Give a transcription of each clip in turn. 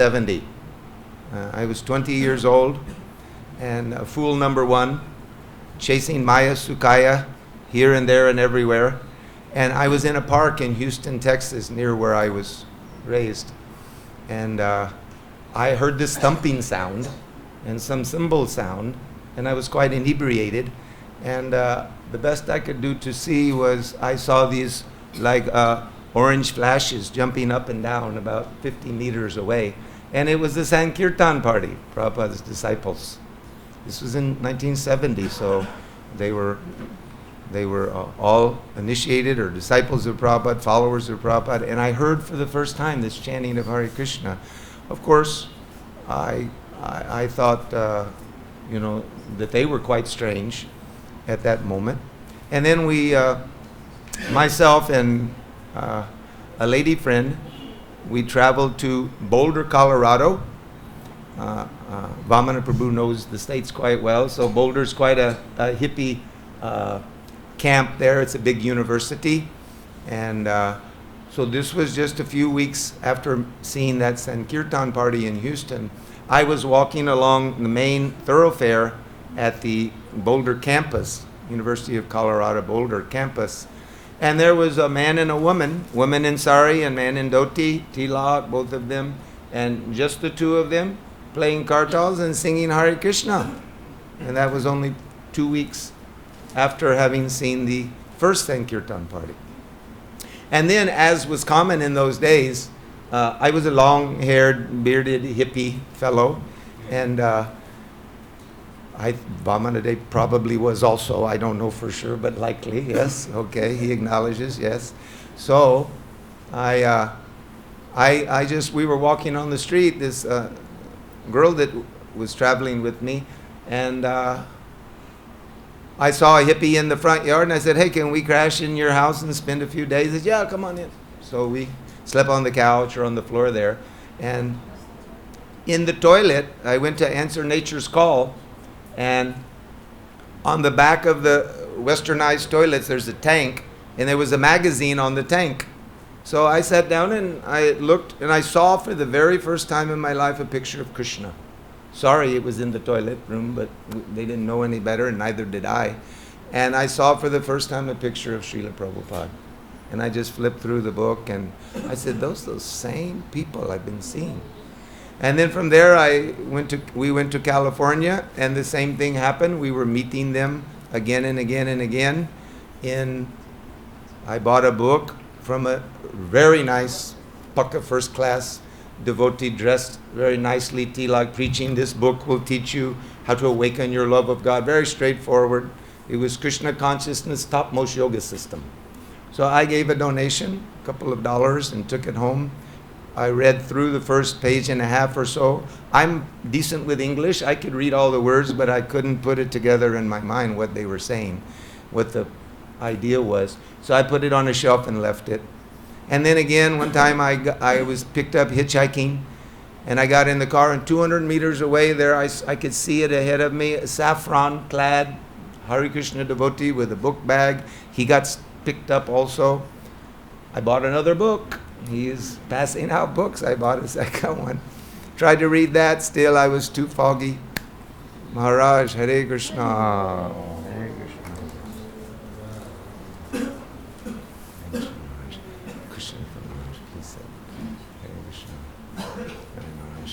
70. I was 20 years old and fool number one, chasing Maya Sukaya here and there and everywhere. And I was in a park in Houston, Texas, near where I was raised. And I heard this thumping sound and some cymbal sound, and I was quite inebriated. And the best I could do to see was I saw these like orange flashes jumping up and down about 50 meters away. And it was the Sankirtan party, Prabhupada's disciples. This was in 1970, so they were all initiated or disciples of Prabhupada, followers of Prabhupada, and I heard for the first time this chanting of Hare Krishna. Of course, I thought, that they were quite strange at that moment. And then we, myself and a lady friend, we traveled to Boulder, Colorado. Vamana Prabhu knows the states quite well, so Boulder's quite a hippie camp there. It's a big university. And so this was just a few weeks after seeing that Sankirtan party in Houston. I was walking along the main thoroughfare at the Boulder campus, University of Colorado Boulder campus. And there was a man and a woman in sari and man in dhoti, tilak, both of them, and just the two of them playing kartals and singing Hare Krishna. And that was only 2 weeks after having seen the first Sankirtan party. And then, as was common in those days, I was a long-haired, bearded, hippie fellow, and Vamanadev probably was also, I don't know for sure, but likely, yes, okay, he acknowledges, yes. So, we were walking on the street, this girl that was traveling with me, and I saw a hippie in the front yard, and I said, hey, can we crash in your house and spend a few days? He said, yeah, come on in. So we slept on the couch or on the floor there, and in the toilet, I went to answer nature's call, and on the back of the westernized toilets, there's a tank, and there was a magazine on the tank. So I sat down and I looked, and I saw for the very first time in my life a picture of Krishna. Sorry it was in the toilet room, but they didn't know any better, and neither did I. And I saw for the first time a picture of Srila Prabhupada. And I just flipped through the book, and I said, those same people I've been seeing. And then from there, we went to California, and the same thing happened. We were meeting them again and again and again. I bought a book from a very nice Pakka first class devotee dressed very nicely, tilak, preaching. This book will teach you how to awaken your love of God. Very straightforward. It was Krishna consciousness topmost yoga system. So I gave a donation, a couple of dollars, and took it home. I read through the first page and a half or so. I'm decent with English. I could read all the words, but I couldn't put it together in my mind what they were saying, what the idea was. So I put it on a shelf and left it. And then again, one time I was picked up hitchhiking, and I got in the car, and 200 meters away there, I could see it ahead of me, a saffron-clad Hare Krishna devotee with a book bag. He got picked up also. I bought another book. He is passing out books. I bought a second one. Tried to read that. Still, I was too foggy. Maharaj, Hare Krishna. Hare Krishna. Krishna for Maharaj, please say. Hare Krishna. Hare Maharaj.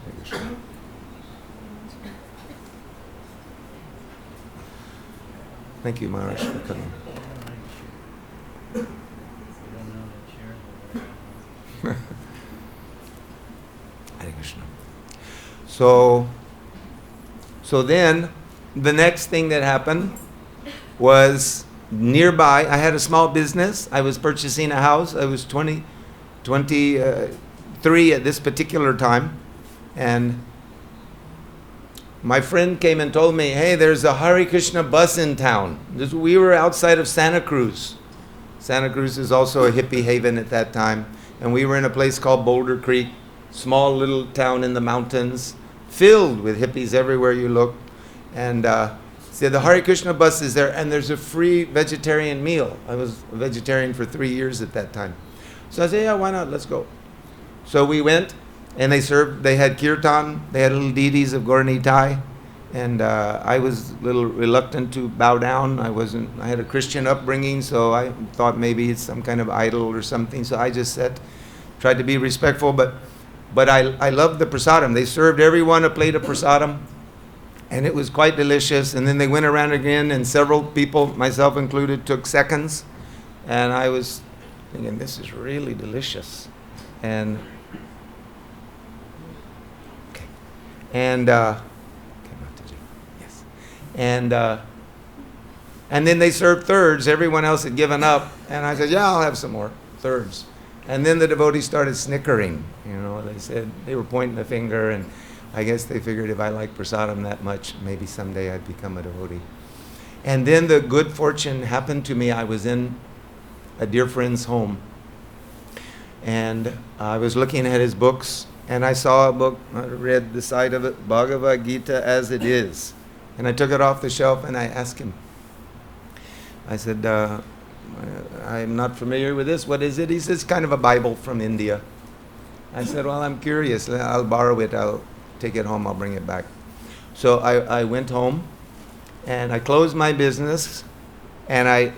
Hare Krishna. Thank you, Maharaj, for coming. Hare Krishna. So then the next thing that happened was nearby. I had a small business. I was purchasing a house. I was 23 at this particular time, and my friend came and told me, hey, there's a Hare Krishna bus in town. We were outside of Santa Cruz. Santa Cruz is also a hippie haven at that time. And we were in a place called Boulder Creek, small little town in the mountains, filled with hippies everywhere you look. And said, the Hare Krishna bus is there, and there's a free vegetarian meal. I was a vegetarian for 3 years at that time. So I said, yeah, why not? Let's go. So we went, And they had kirtan, they had little deities of Gaura-Nitai, and I was a little reluctant to bow down. I had a Christian upbringing, so I thought maybe it's some kind of idol or something, so I just tried to be respectful, but I loved the prasadam. They served everyone a plate of prasadam, and it was quite delicious. And then they went around again, and several people, myself included, took seconds, and I was thinking, this is really delicious. And then they served thirds. Everyone else had given up, and I said, yeah, I'll have some more thirds. And then the devotees started snickering. They said, they were pointing the finger, and I guess they figured if I liked prasadam that much, maybe someday I'd become a devotee. And then the good fortune happened to me. I was in a dear friend's home, and I was looking at his books, and I saw a book. I read the side of it, Bhagavad Gita as it is. And I took it off the shelf, and I asked him. I said, I'm not familiar with this. What is it? He says, it's kind of a Bible from India. I said, well, I'm curious. I'll borrow it. I'll take it home. I'll bring it back. So I went home, and I closed my business, and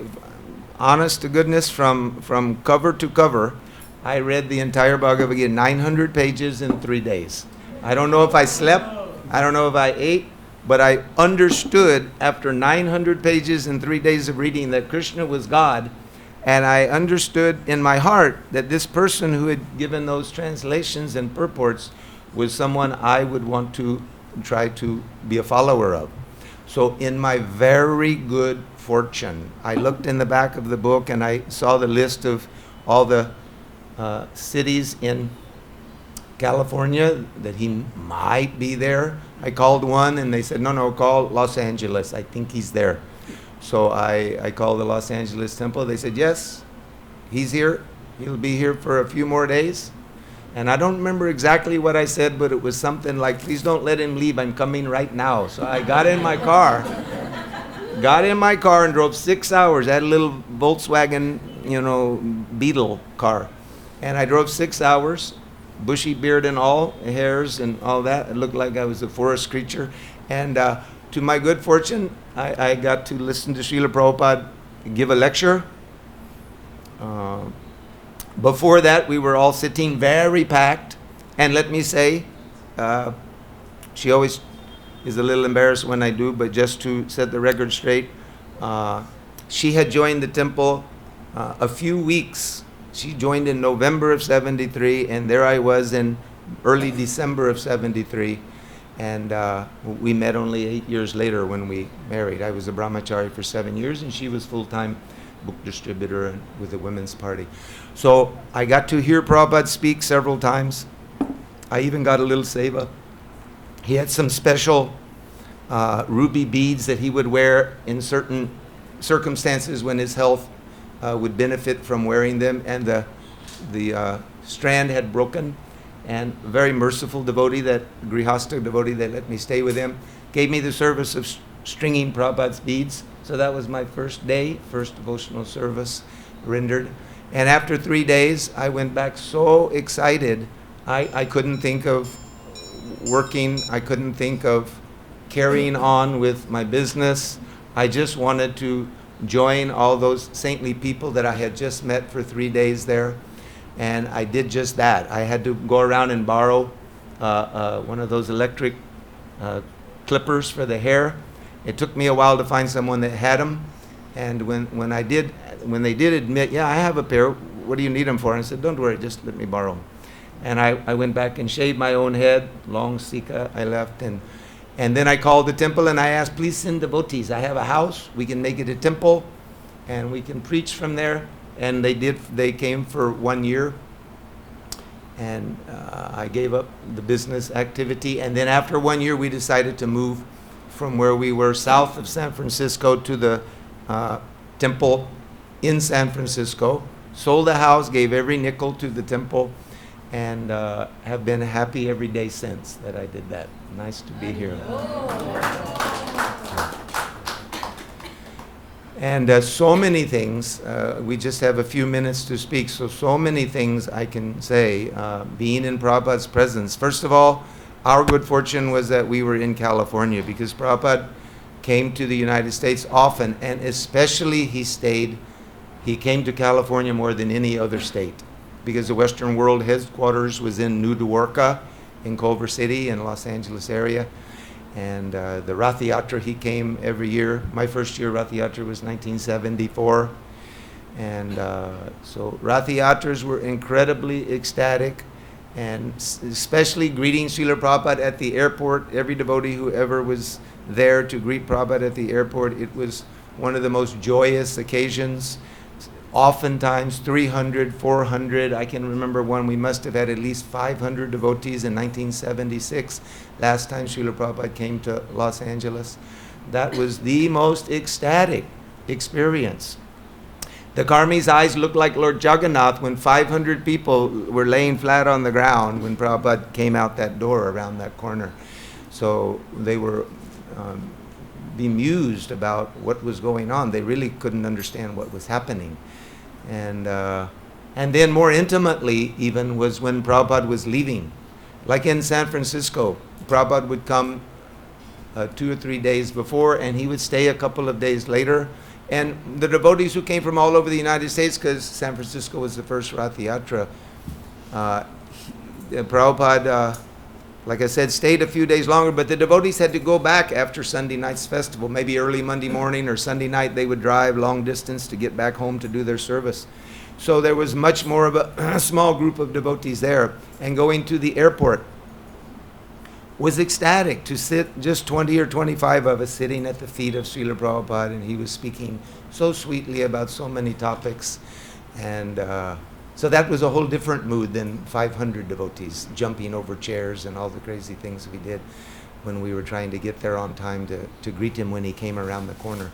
honest to goodness, from cover to cover, I read the entire Bhagavad Gita, 900 pages in 3 days. I don't know if I slept. I don't know if I ate. But I understood after 900 pages and 3 days of reading that Krishna was God. And I understood in my heart that this person who had given those translations and purports was someone I would want to try to be a follower of. So in my very good fortune, I looked in the back of the book and I saw the list of all the cities in California that he might be there. I called one and they said, no, call Los Angeles. I think he's there. So I called the Los Angeles temple. They said, yes, he's here. He'll be here for a few more days. And I don't remember exactly what I said, but it was something like, please don't let him leave. I'm coming right now. So I got in my car and drove 6 hours. I had a little Volkswagen, Beetle car. And I drove 6 hours, bushy beard and all, hairs and all that. It looked like I was a forest creature. And to my good fortune, I got to listen to Srila Prabhupada give a lecture. Before that, we were all sitting very packed. And let me say, she always is a little embarrassed when I do, but just to set the record straight, she had joined the temple a few weeks. She joined in November of 73, and there I was in early December of 73. And we met only 8 years later when we married. I was a brahmachari for 7 years, and she was full-time book distributor with the Women's Party. So I got to hear Prabhupada speak several times. I even got a little seva. He had some special ruby beads that he would wear in certain circumstances when his health would benefit from wearing them, and the strand had broken. And a very merciful devotee, that Grihastha devotee that let me stay with him, gave me the service of stringing Prabhupada's beads. So that was my first day, first devotional service rendered. And after 3 days, I went back so excited. I couldn't think of working. I couldn't think of carrying on with my business. I just wanted to join all those saintly people that I had just met for 3 days there. And I did just that. I had to go around and borrow one of those electric clippers for the hair. It took me a while to find someone that had them. And when they did admit, yeah, I have a pair, what do you need them for? And I said, don't worry, just let me borrow them. And I went back and shaved my own head, long sika I left. And then I called the temple and I asked, please send devotees. I have a house, we can make it a temple, and we can preach from there. And they came for 1 year. And I gave up the business activity. And then after 1 year, we decided to move from where we were south of San Francisco to the temple in San Francisco. Sold the house, gave every nickel to the temple, and have been happy every day since that I did that. Nice to be here. And so many things, we just have a few minutes to speak, so many things I can say, being in Prabhupada's presence. First of all, our good fortune was that we were in California, because Prabhupada came to the United States often, and especially he came to California more than any other state, because the Western World headquarters was in New Dwarka, in Culver City, in Los Angeles area. And the Rath Yatra, he came every year. My first year Rath Yatra was 1974. And so Rath Yatras were incredibly ecstatic, and especially greeting Srila Prabhupada at the airport. Every devotee who ever was there to greet Prabhupada at the airport, it was one of the most joyous occasions. Oftentimes 300, 400. I can remember one, we must have had at least 500 devotees in 1976, last time Srila Prabhupada came to Los Angeles. That was the most ecstatic experience. The Karmi's eyes looked like Lord Jagannath when 500 people were laying flat on the ground when Prabhupada came out that door around that corner. So they were bemused about what was going on. They really couldn't understand what was happening. And then more intimately even was when Prabhupada was leaving. Like in San Francisco, Prabhupada would come 2 or 3 days before, and he would stay a couple of days later. And the devotees who came from all over the United States, because San Francisco was the first Rath Yatra, Prabhupada, like I said, stayed a few days longer, but the devotees had to go back after Sunday night's festival. Maybe early Monday morning or Sunday night they would drive long distance to get back home to do their service. So there was much more of a small group of devotees there. And going to the airport was ecstatic to sit, just 20 or 25 of us sitting at the feet of Srila Prabhupada, and he was speaking so sweetly about so many topics. And so that was a whole different mood than 500 devotees jumping over chairs and all the crazy things we did when we were trying to get there on time to greet him when he came around the corner.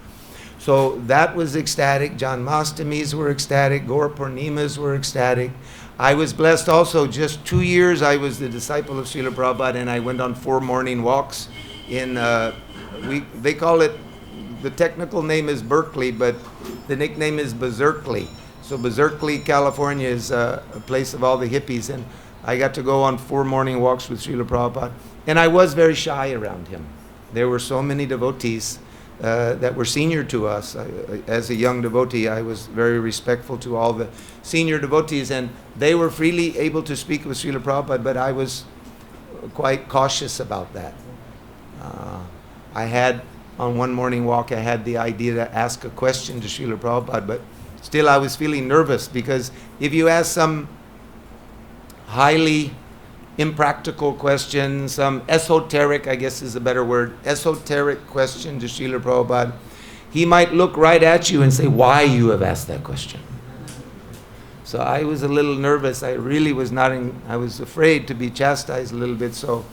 So that was ecstatic. Janmastamis were ecstatic. Gaur Purnimas were ecstatic. I was blessed also. Just 2 years I was the disciple of Srila Prabhupada, and I went on 4 morning walks in, they call it, the technical name is Berkeley, but the nickname is Berkeley. So Berkeley, California is a place of all the hippies, and I got to go on 4 morning walks with Srila Prabhupada. And I was very shy around him. There were so many devotees that were senior to us. As a young devotee, I was very respectful to all the senior devotees, and they were freely able to speak with Srila Prabhupada, but I was quite cautious about that. I had, on one morning walk, I had the idea to ask a question to Srila Prabhupada, but still I was feeling nervous, because if you ask some highly impractical question, some esoteric, I guess is a better word, esoteric question to Srila Prabhupada, he might look right at you and say, why you have asked that question. So I was a little nervous. I really was not I was afraid to be chastised a little bit. So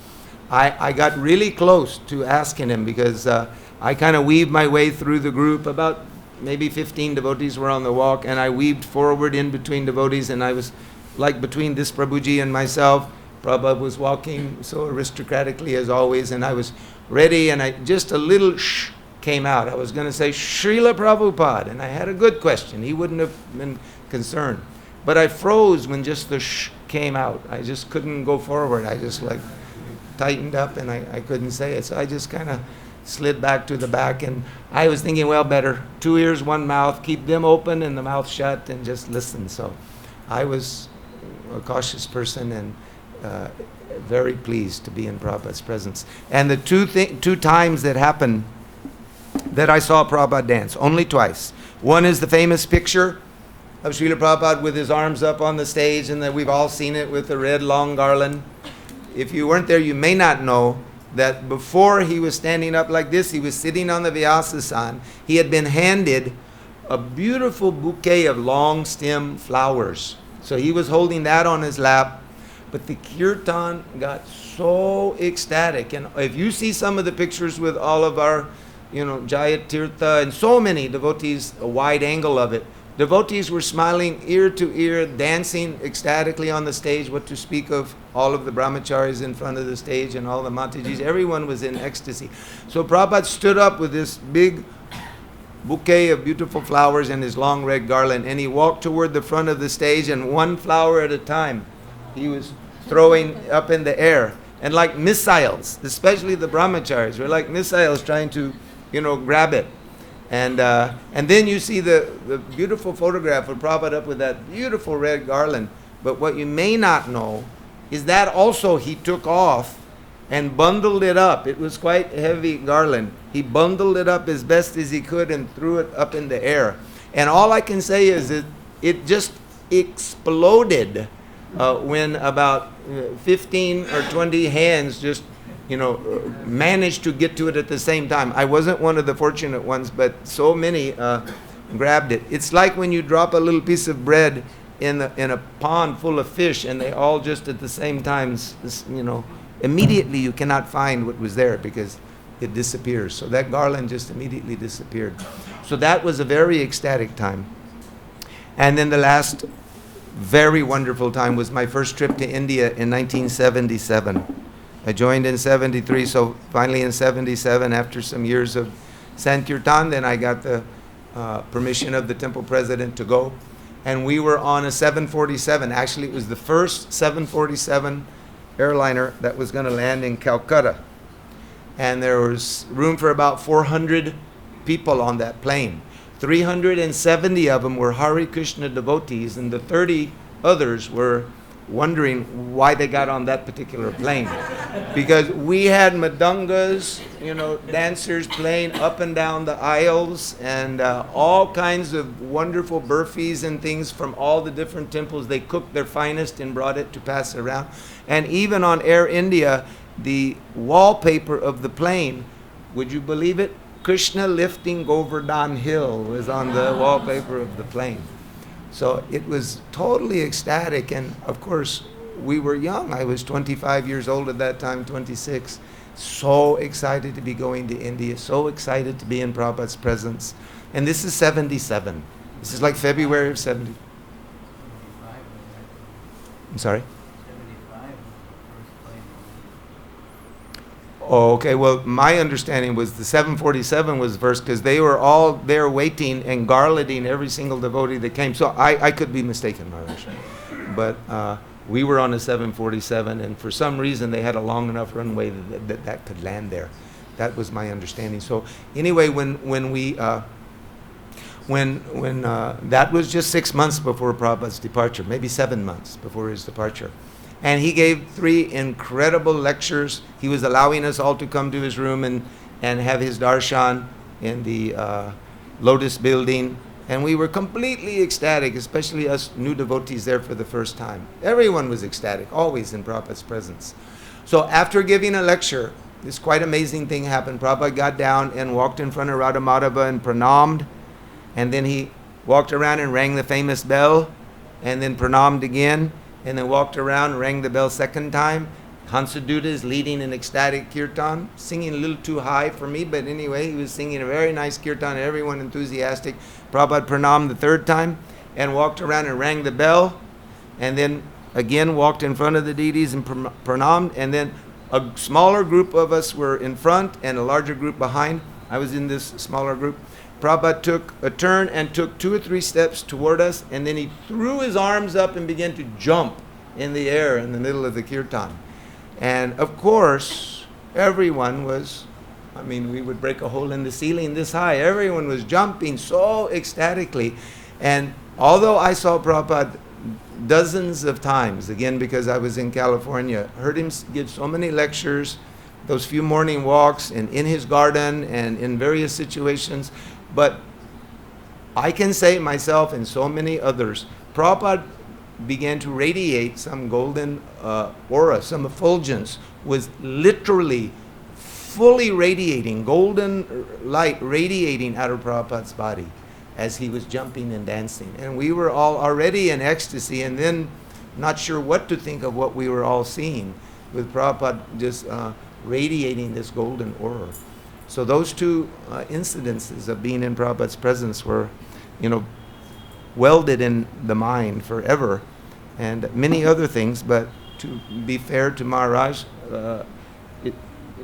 I got really close to asking him, because I kind of weaved my way through the group. About maybe 15 devotees were on the walk, and I weaved forward in between devotees, and I was like between this Prabhuji and myself. Prabhupada was walking so aristocratically as always, and I was ready, and just a little shh came out. I was going to say, Srila Prabhupada, and I had a good question. He wouldn't have been concerned. But I froze when just the shh came out. I just couldn't go forward. I just like tightened up, and I couldn't say it. So I just kind of slid back to the back, and I was thinking, well, better 2 ears, 1 mouth, keep them open and the mouth shut, and just listen. So I was a cautious person, and very pleased to be in Prabhupada's presence. And the two times that happened that I saw Prabhupada dance, only twice. One is the famous picture of Srila Prabhupada with his arms up on the stage, and that we've all seen it with the red long garland. If you weren't there, you may not know that before he was standing up like this, he was sitting on the Vyasasan. He had been handed a beautiful bouquet of long stem flowers. So he was holding that on his lap. But the kirtan got so ecstatic. And if you see some of the pictures with all of our, Jaya Tirtha and so many devotees, a wide angle of it, devotees were smiling ear to ear, dancing ecstatically on the stage, what to speak of all of the brahmacharis in front of the stage and all the Matajis. Everyone was in ecstasy. So Prabhupada stood up with this big bouquet of beautiful flowers and his long red garland, and he walked toward the front of the stage, and one flower at a time he was throwing up in the air. And like missiles, especially the brahmacharis, were like missiles trying to, grab it. And then you see the beautiful photograph of Prabhupada up with that beautiful red garland. But what you may not know is that also he took off and bundled it up. It was quite a heavy garland. He bundled it up as best as he could and threw it up in the air. And all I can say is that it just exploded when about 15 or 20 hands just, managed to get to it at the same time. I wasn't one of the fortunate ones, but so many grabbed it. It's like when you drop a little piece of bread in a pond full of fish, and they all just at the same time, immediately you cannot find what was there because it disappears. So that garland just immediately disappeared. So that was a very ecstatic time. And then the last very wonderful time was my first trip to India in 1977. I joined in 73, so finally in 77, after some years of Sankirtan, then I got the permission of the temple president to go. And we were on a 747. Actually, it was the first 747 airliner that was going to land in Calcutta. And there was room for about 400 people on that plane. 370 of them were Hare Krishna devotees, and the 30 others were wondering why they got on that particular plane. Because we had madungas, dancers playing up and down the aisles, and all kinds of wonderful burfis and things from all the different temples. They cooked their finest and brought it to pass around. And even on Air India, the wallpaper of the plane, would you believe it? Krishna lifting Govardhan Hill was on the wallpaper of the plane. So it was totally ecstatic, and of course we were young. I was 25 years old at that time, 26. So excited to be going to India, so excited to be in Prabhupada's presence. And this is 77. This is like February of 70. I'm sorry? Oh, okay. Well, my understanding was the 747 was first because they were all there waiting and garlanding every single devotee that came. So I could be mistaken, Maharaj. But we were on a 747, and for some reason they had a long enough runway that could land there. That was my understanding. So anyway, when that was just 6 months before Prabhupada's departure, maybe 7 months before his departure. And he gave 3 incredible lectures. He was allowing us all to come to his room and have his darshan in the Lotus building. And we were completely ecstatic, especially us new devotees there for the first time. Everyone was ecstatic, always in Prabhupada's presence. So after giving a lecture, this quite amazing thing happened. Prabhupada got down and walked in front of Radha Madhava and pranamed. And then he walked around and rang the famous bell, and then pranamed again. And then walked around, rang the bell second time. Hansaduta is leading an ecstatic kirtan, singing a little too high for me, but anyway, he was singing a very nice kirtan, everyone enthusiastic. Prabhupada pranamed the third time and walked around and rang the bell, and then again walked in front of the deities and pranamed, and then a smaller group of us were in front and a larger group behind. I was in this smaller group. Prabhupada took a turn and took 2 or 3 steps toward us, and then he threw his arms up and began to jump in the air in the middle of the kirtan. And of course, everyone was, we would break a hole in the ceiling this high. Everyone was jumping so ecstatically. And although I saw Prabhupada dozens of times, again because I was in California, heard him give so many lectures, those few morning walks, and in his garden and in various situations, but I can say myself and so many others, Prabhupada began to radiate some golden aura, some effulgence, was literally fully radiating, golden light radiating out of Prabhupada's body as he was jumping and dancing. And we were all already in ecstasy, and then not sure what to think of what we were all seeing, with Prabhupada just radiating this golden aura. So those 2 incidences of being in Prabhupada's presence were, welded in the mind forever, and many other things. But to be fair to Maharaj,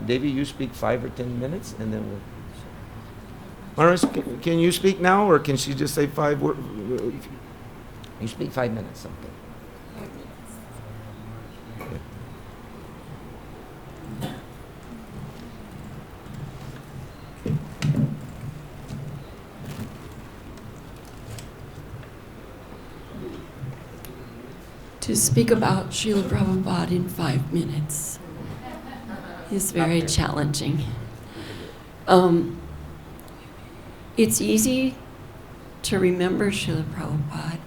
Devi, you speak 5 or 10 minutes, and then Maharaj, can you speak now, or can she just say 5 words? You speak 5 minutes, something. To speak about Srila Prabhupada in 5 minutes is very challenging. It's easy to remember Srila Prabhupada,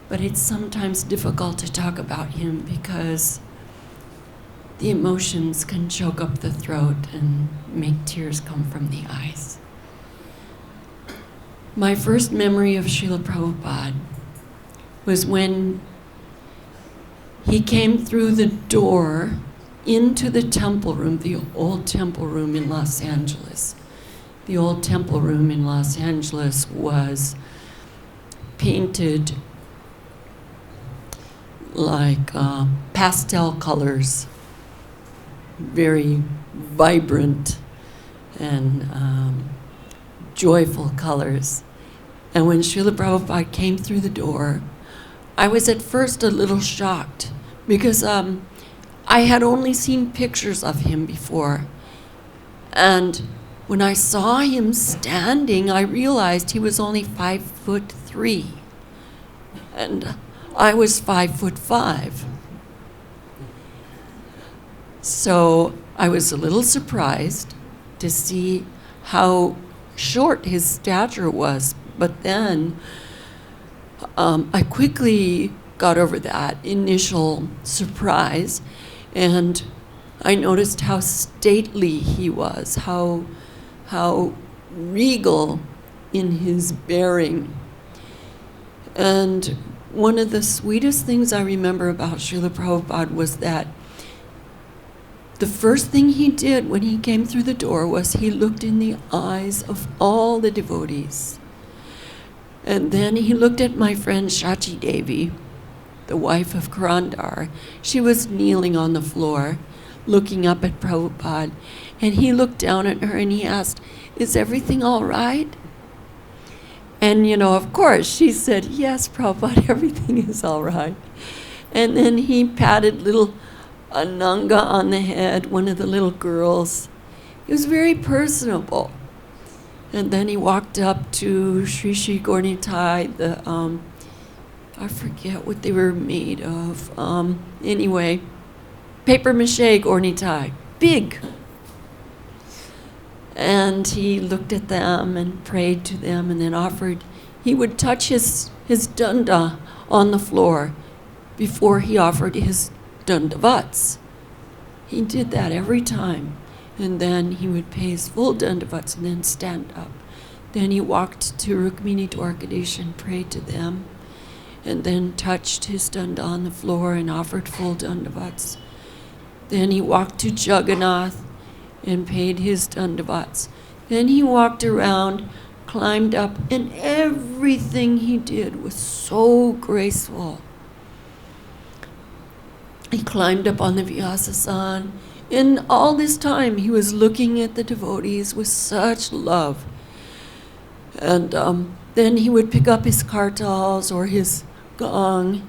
but it's sometimes difficult to talk about him because the emotions can choke up the throat and make tears come from the eyes. My first memory of Srila Prabhupada was when he came through the door into the temple room, the old temple room in Los Angeles. The old temple room in Los Angeles was painted like pastel colors, very vibrant and joyful colors. And when Srila Prabhupada came through the door, I was at first a little shocked because I had only seen pictures of him before. And when I saw him standing, I realized he was only 5'3", and I was 5'5". So I was a little surprised to see how short his stature was, but then I quickly got over that initial surprise, and I noticed how stately he was, how regal in his bearing. And one of the sweetest things I remember about Srila Prabhupada was that the first thing he did when he came through the door was he looked in the eyes of all the devotees. And then he looked at my friend Shachi Devi, the wife of Karandar. She was kneeling on the floor, looking up at Prabhupada. And he looked down at her and he asked, "Is everything all right?" And, of course, she said, "Yes, Prabhupada, everything is all right." And then he patted little Ananga on the head, one of the little girls. He was very personable. And then he walked up to Sri Sri Gornitai, I forget what they were made of. Anyway, paper mache Gornitai, big. And he looked at them and prayed to them and then he would touch his danda on the floor before he offered his dandavats. He did that every time. And then he would pay his full dandavats and then stand up. Then he walked to Rukmini Dwarkadish and prayed to them, and then touched his danda on the floor and offered full dandavats. Then he walked to Jagannath and paid his dandavats. Then he walked around, climbed up, and everything he did was so graceful. He climbed up on the Vyasasan, and all this time he was looking at the devotees with such love. And then he would pick up his kartals or his gong,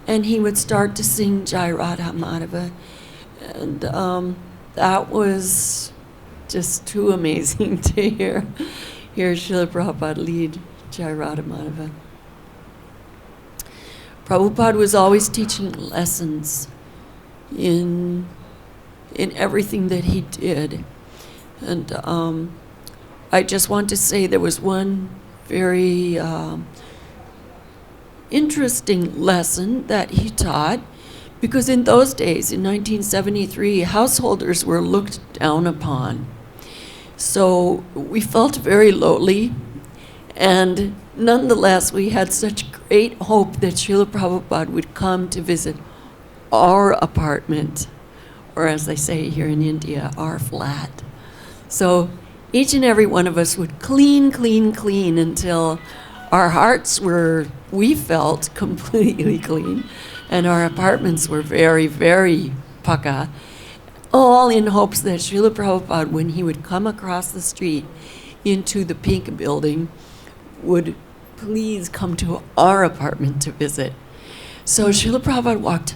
and he would start to sing Jai Radha Madhava. And that was just too amazing to hear Srila Prabhupada lead Jai Radha Madhava. Prabhupada was always teaching lessons in everything that he did. And I just want to say there was one very interesting lesson that he taught, because in those days, in 1973, householders were looked down upon. So we felt very lowly, and nonetheless, we had such great hope that Srila Prabhupada would come to visit our apartment, or as they say here in India, our flat. So each and every one of us would clean until our hearts were, we felt, completely clean, and our apartments were very, very paka, all in hopes that Srila Prabhupada, when he would come across the street, into the pink building would please come to our apartment to visit. So Srila Prabhupada walked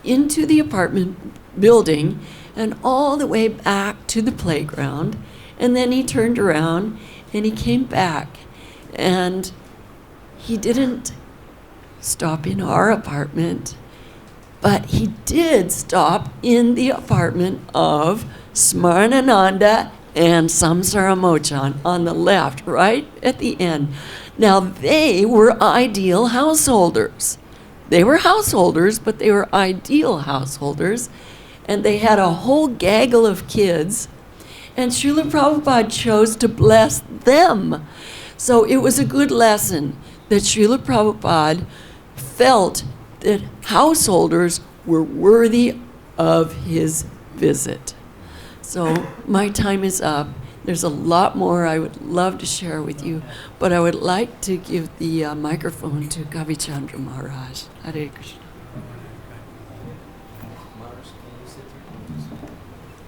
into the apartment building and all the way back to the playground, and then he turned around and he came back, and he didn't stop in our apartment, but he did stop in the apartment of Smarnananda and Samsara Mochan on the left, right at the end. Now, they were ideal householders. They were householders, but they were ideal householders, and they had a whole gaggle of kids, and Srila Prabhupada chose to bless them. So it was a good lesson that Srila Prabhupada felt that householders were worthy of his visit. So my time is up. There's a lot more I would love to share with you, but I would like to give the microphone to Kavicandra Maharaj. Hare Krishna.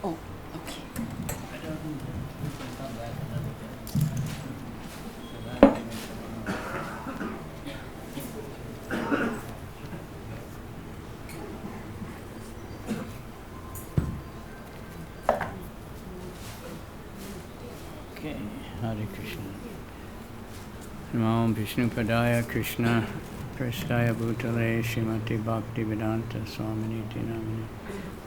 Oh, okay. Okay, Hare Krishna. Namo Vishnu Padaya Krishna Prasthaya Bhutale Shrimati Bhakti Vedanta Swamini Namini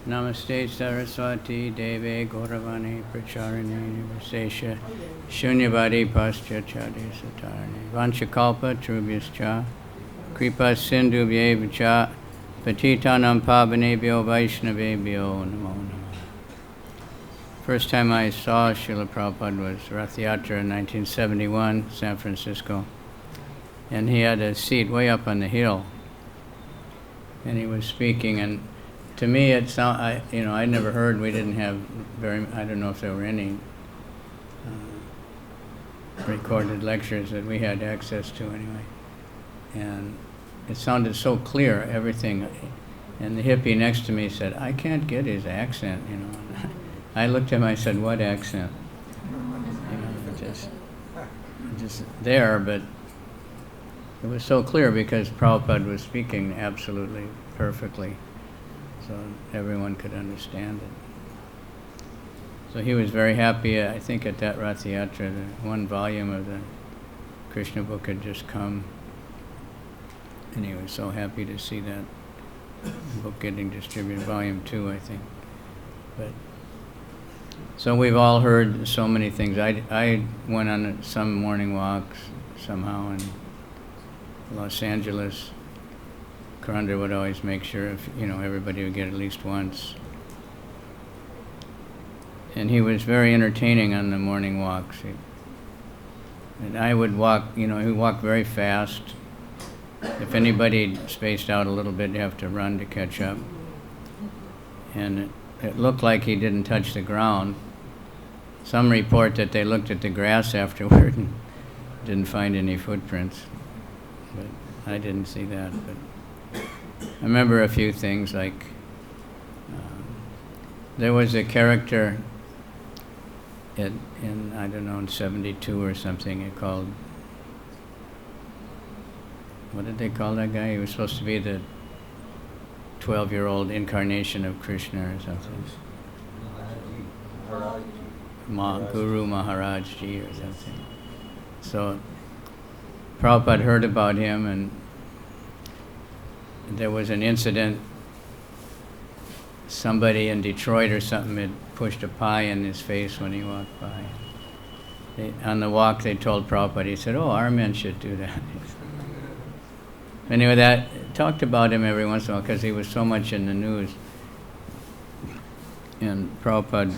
Namaste Saraswati Deve Gauravani Pracharini Nivasesha Shunyavadi Paschachari Satarani Vanchakalpa Trubhyascha Kripa Sindhubhye Vicha Patitanam Pavanebhyo Vaishnavebhyo Namo Namo. First time I saw Srila Prabhupada was Rath Yatra in 1971, San Francisco. And he had a seat way up on the hill. And he was speaking, and to me it sounded, I never heard, we didn't have I don't know if there were any recorded lectures that we had access to anyway. And it sounded so clear, everything. And the hippie next to me said, I can't get his accent, I looked at him, I said, what accent? Just there, but it was so clear because Prabhupada was speaking absolutely perfectly, so everyone could understand it. So he was very happy, I think at that Rath Yatra, the one volume of the Krishna book had just come, and he was so happy to see that book getting distributed, volume 2, I think. But so we've all heard so many things. I went on some morning walks somehow in Los Angeles. Karandra would always make sure everybody would get at least once. And he was very entertaining on the morning walks. And I would walk, he walked very fast. If anybody spaced out a little bit, you have to run to catch up. And it looked like he didn't touch the ground. Some report that they looked at the grass afterward and didn't find any footprints, but I didn't see that. But I remember a few things, like there was a character in I don't know, in 72 or something, it called, what did they call that guy? He was supposed to be the 12-year-old incarnation of Krishna or something. Guru Maharaj Ji or something. So Prabhupada heard about him, and there was an incident. Somebody in Detroit or something had pushed a pie in his face when he walked by. On the walk they told Prabhupada, he said, oh, our men should do that. Anyway, that talked about him every once in a while because he was so much in the news. And Prabhupada,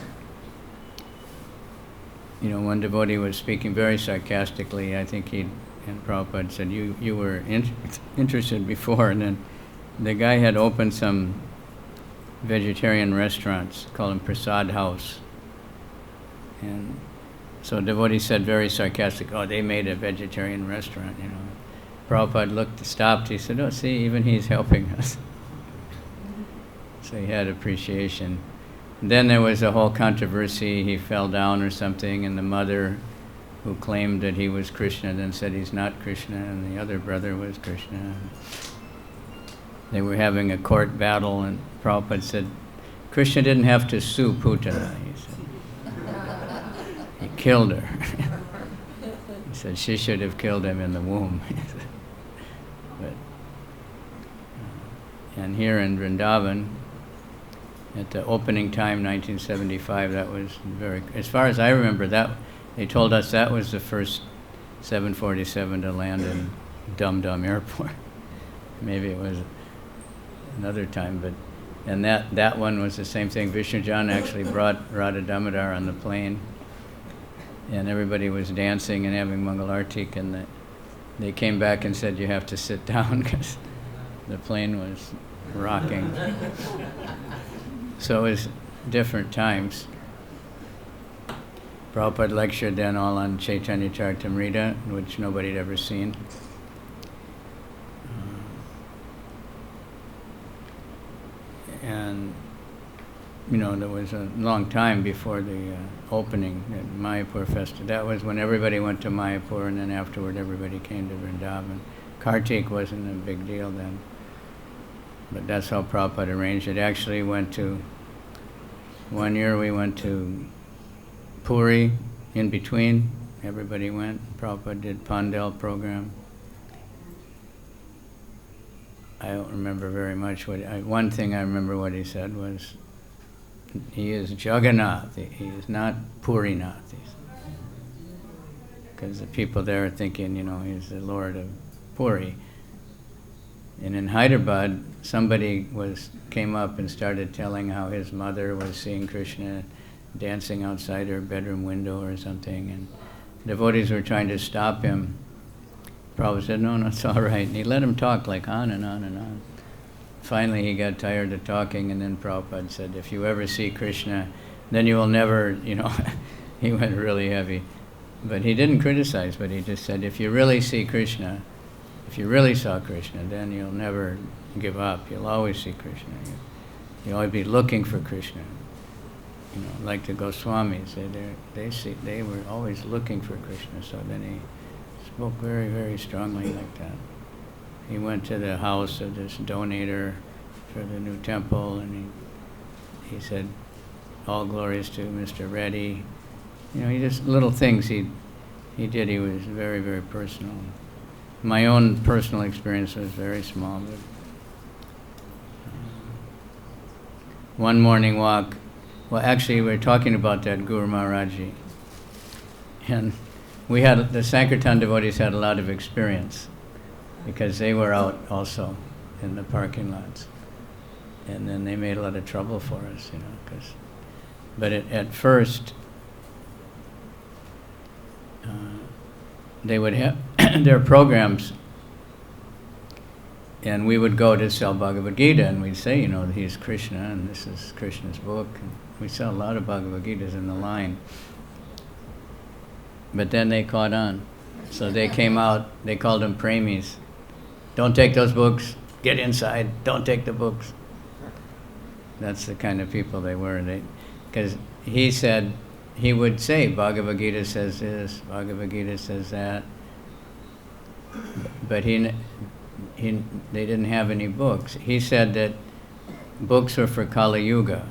one devotee was speaking very sarcastically. I think and Prabhupada said, you were interested before. And then the guy had opened some vegetarian restaurants, called them Prasad House. And so devotee said very sarcastic, oh, they made a vegetarian restaurant, Prabhupada stopped, he said, oh, see, even he's helping us. So he had appreciation. And then there was a whole controversy, he fell down or something, and the mother who claimed that he was Krishna, then said he's not Krishna, and the other brother was Krishna. They were having a court battle, and Prabhupada said, Krishna didn't have to sue Putana, he said. He killed her. He said she should have killed him in the womb. But, and here in Vrindavan, at the opening time, 1975, that was very, as far as I remember, that they told us that was the first 747 to land in Dum Dum Airport. Maybe it was another time, but and that one was the same thing. Vishnujan actually brought Radha Damodar on the plane, and everybody was dancing and having Mangal Artik, and they came back and said, you have to sit down because the plane was rocking. So it was different times. Prabhupada lectured then all on Chaitanya Charitamrita, which nobody had ever seen. And, you know, there was a long time before the opening at Mayapur Festival. That was when everybody went to Mayapur, and then afterward everybody came to Vrindavan. Kartik wasn't a big deal then. But that's how Prabhupada arranged it. Actually went to, one year we went to Puri in between. Everybody went. Prabhupada did Pandal program. I don't remember very much. One thing I remember what he said was, he is Jagannath, he is not Purinath. Because the people there are thinking, you know, he's the Lord of Puri. And in Hyderabad, somebody came up and started telling how his mother was seeing Krishna dancing outside her bedroom window or something, and devotees were trying to stop him. Prabhupada said, no, it's all right. And he let him talk like on and on and on. Finally, he got tired of talking, and then Prabhupada said, if you ever see Krishna, then you will never, you know, he went really heavy. But he didn't criticize, but he just said, if you really see Krishna, if you really saw Krishna, then you'll never give up. You'll always see Krishna. You'll always be looking for Krishna. You know, like the Goswamis, they were always looking for Krishna. So then he spoke very, very strongly like that. He went to the house of this donator for the new temple, and he said, all glories to Mr. Reddy. You know, he just little things he did. He was very, very personal. My own personal experience was very small, but one morning walk, well, actually, we were talking about that Guru Maharaji, and the Sankirtan devotees had a lot of experience because they were out also in the parking lots, and then they made a lot of trouble for us, you know, but at first, they would have their programs, and we would go to sell Bhagavad Gita, and we'd say, you know, he's Krishna, and this is Krishna's book. And we sell a lot of Bhagavad Gitas in the line. But then they caught on. So they came out, they called them premis. Don't take those books, get inside, don't take the books. That's the kind of people they were. Because he said, he would say, Bhagavad Gita says this, Bhagavad Gita says that. But they didn't have any books. He said that books were for Kali Yuga,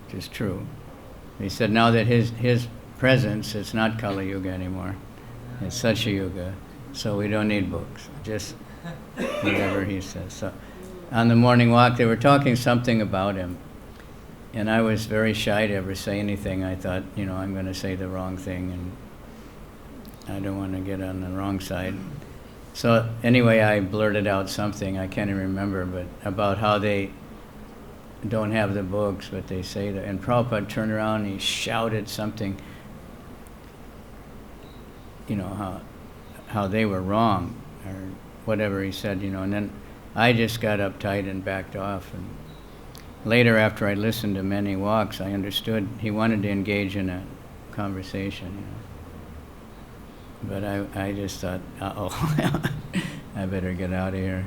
which is true. He said now that his presence, it's not Kali Yuga anymore. It's Satya Yuga, so we don't need books. Just whatever he says. So on the morning walk, they were talking something about him. And I was very shy to ever say anything. I thought, you know, I'm going to say the wrong thing, and I don't want to get on the wrong side. So anyway, I blurted out something, I can't even remember, but about how they don't have the books, but they say that. And Prabhupada turned around and he shouted something, you know, how they were wrong, or whatever he said, you know. And then I just got uptight and backed off. And later, after I listened to many walks, I understood he wanted to engage in a conversation, you know. But I just thought, uh-oh, I better get out of here.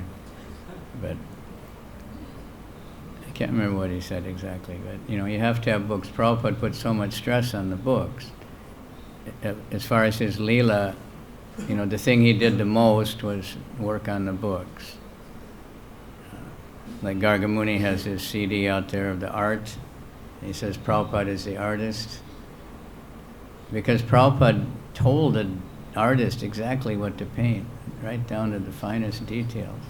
But I can't remember what he said exactly. But, you know, you have to have books. Prabhupada put so much stress on the books. as far as his Leela, the thing he did the most was work on the books. Like Gargamuni has his CD out there of the art. He says Prabhupada is the artist. Because Prabhupada told the artist exactly what to paint, right down to the finest details.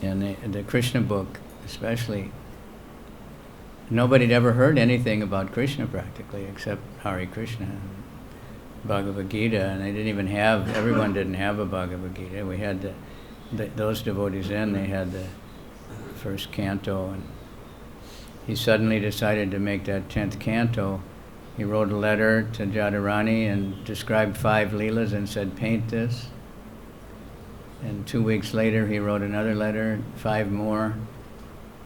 And the Krishna book, especially, nobody had ever heard anything about Krishna practically, except Hare Krishna and Bhagavad Gita, and everyone didn't have a Bhagavad Gita. We had those devotees then, they had the first canto, and he suddenly decided to make that 10th canto. He wrote a letter to Jadharani and described 5 Leelas and said, paint this. And 2 weeks later, he wrote another letter, 5 more,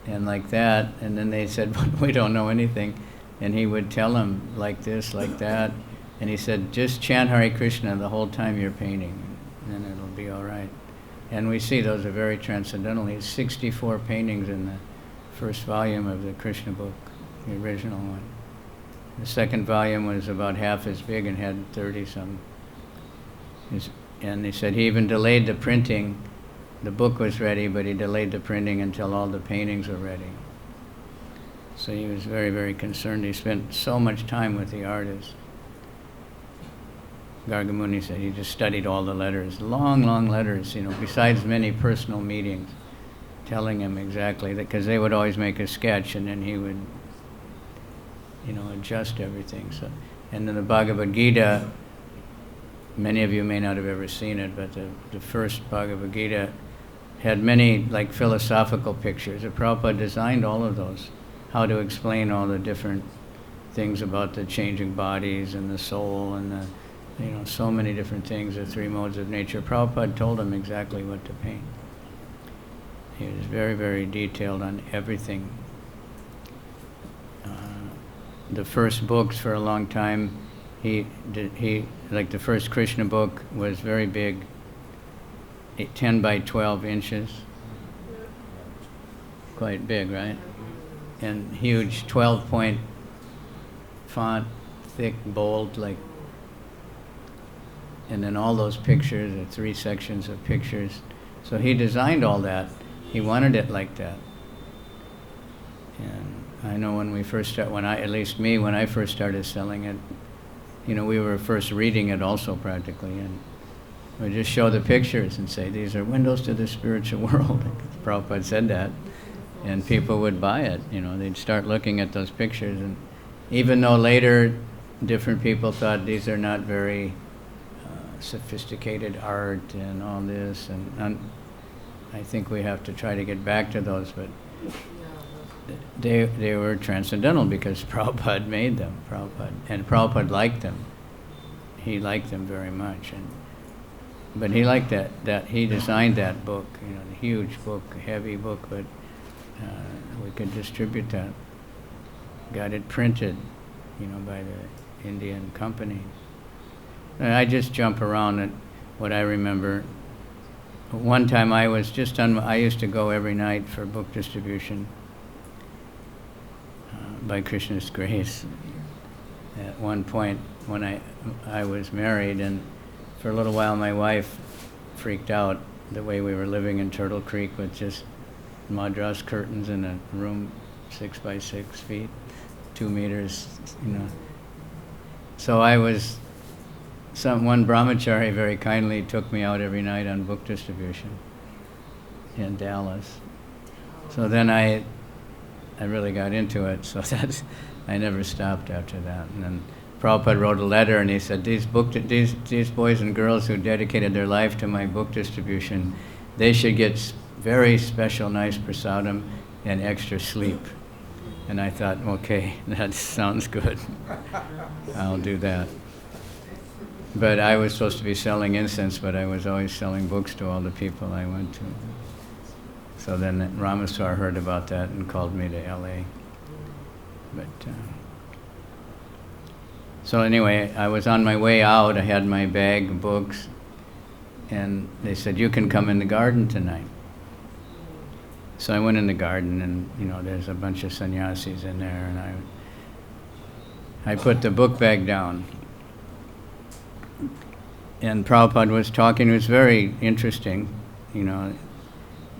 and like that. And then they said, we don't know anything. And he would tell them like this, like that. And he said, just chant Hare Krishna the whole time you're painting, and then it'll be all right. And we see those are very transcendental. He has 64 paintings in the first volume of the Krishna book, the original one. The second volume was about half as big and had 30-some. And he said he even delayed the printing. The book was ready, but he delayed the printing until all the paintings were ready. So he was very, very concerned. He spent so much time with the artist. Gargamuni said he just studied all the letters, long, long letters, besides many personal meetings, telling him exactly that, because they would always make a sketch and then he would, adjust everything. So, and then the Bhagavad Gita, many of you may not have ever seen it, but the first Bhagavad Gita had many philosophical pictures. The Prabhupada designed all of those, how to explain all the different things about the changing bodies and the soul and so many different things, the 3 modes of nature. Prabhupada told him exactly what to paint. He was very, very detailed on everything. The first books for a long time, the first Krishna book was very big, 10 by 12 inches. Quite big, right? And huge 12-point font, thick, bold, and then all those pictures, the 3 sections of pictures. So he designed all that. He wanted it like that. And I know when we first when I first started selling it, we were first reading it also practically, and we just show the pictures and say, these are windows to the spiritual world. Prabhupada said that, and people would buy it. They'd start looking at those pictures, and even though later different people thought these are not very sophisticated art and all this, and I think we have to try to get back to those, but they were transcendental because Prabhupada made them. And Prabhupada liked them. He liked them very much, but he liked that he designed that book, the huge book, heavy book, but we could distribute that. Got it printed, by the Indian company. And I just jump around at what I remember. One time I used to go every night for book distribution by Krishna's grace. At one point when I was married, and for a little while my wife freaked out the way we were living in Turtle Creek with just madras curtains in a room 6 by 6 feet, 2 meters, So one brahmachari very kindly took me out every night on book distribution in Dallas. So then I really got into it, so I never stopped after that. And then Prabhupada wrote a letter and he said, these boys and girls who dedicated their life to my book distribution, they should get very special, nice prasadam and extra sleep. And I thought, okay, that sounds good. I'll do that. But I was supposed to be selling incense, but I was always selling books to all the people I went to. So then Ramaswar heard about that and called me to LA. But so anyway, I was on my way out. I had my bag of books, and they said, you can come in the garden tonight. So I went in the garden, and there's a bunch of sannyasis in there, and I put the book bag down. And Prabhupada was talking. It was very interesting. You know,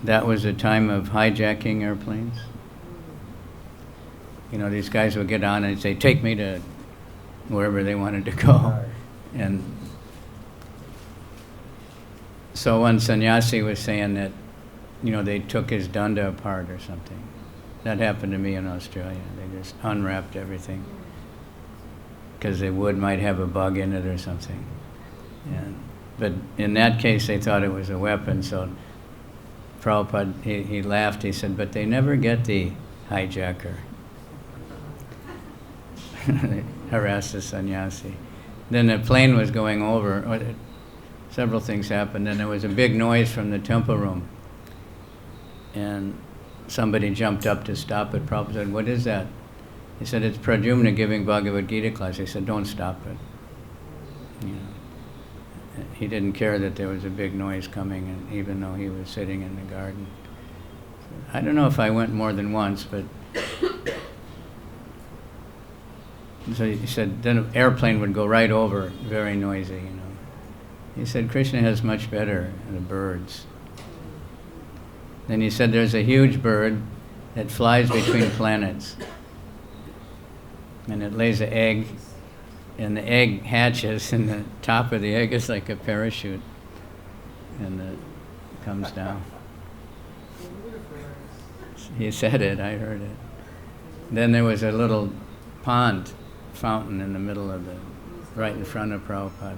that was a time of hijacking airplanes. You know, these guys would get on and say, take me to wherever they wanted to go. And so one sannyasi was saying that, you know, they took his danda apart or something. That happened to me in Australia. They just unwrapped everything because the wood might have a bug in it or something. But in that case, they thought it was a weapon, so Prabhupada, he laughed, he said, but they never get the hijacker. They harassed the sannyasi. Then the plane was going over, several things happened, and there was a big noise from the temple room. And somebody jumped up to stop it. Prabhupada said, what is that? He said, it's Pradyumna giving Bhagavad Gita class. He said, don't stop it. You know. He didn't care that there was a big noise coming, and even though he was sitting in the garden. I don't know if I went more than once, but so he said, then an airplane would go right over, very noisy, you know. He said, Krishna has much better than the birds. Then he said, there's a huge bird that flies between planets, and it lays an egg, and the egg hatches, and the top of the egg is like a parachute, and it comes down. He said it, I heard it. Then there was a little pond, fountain in the middle of right in front of Prabhupada.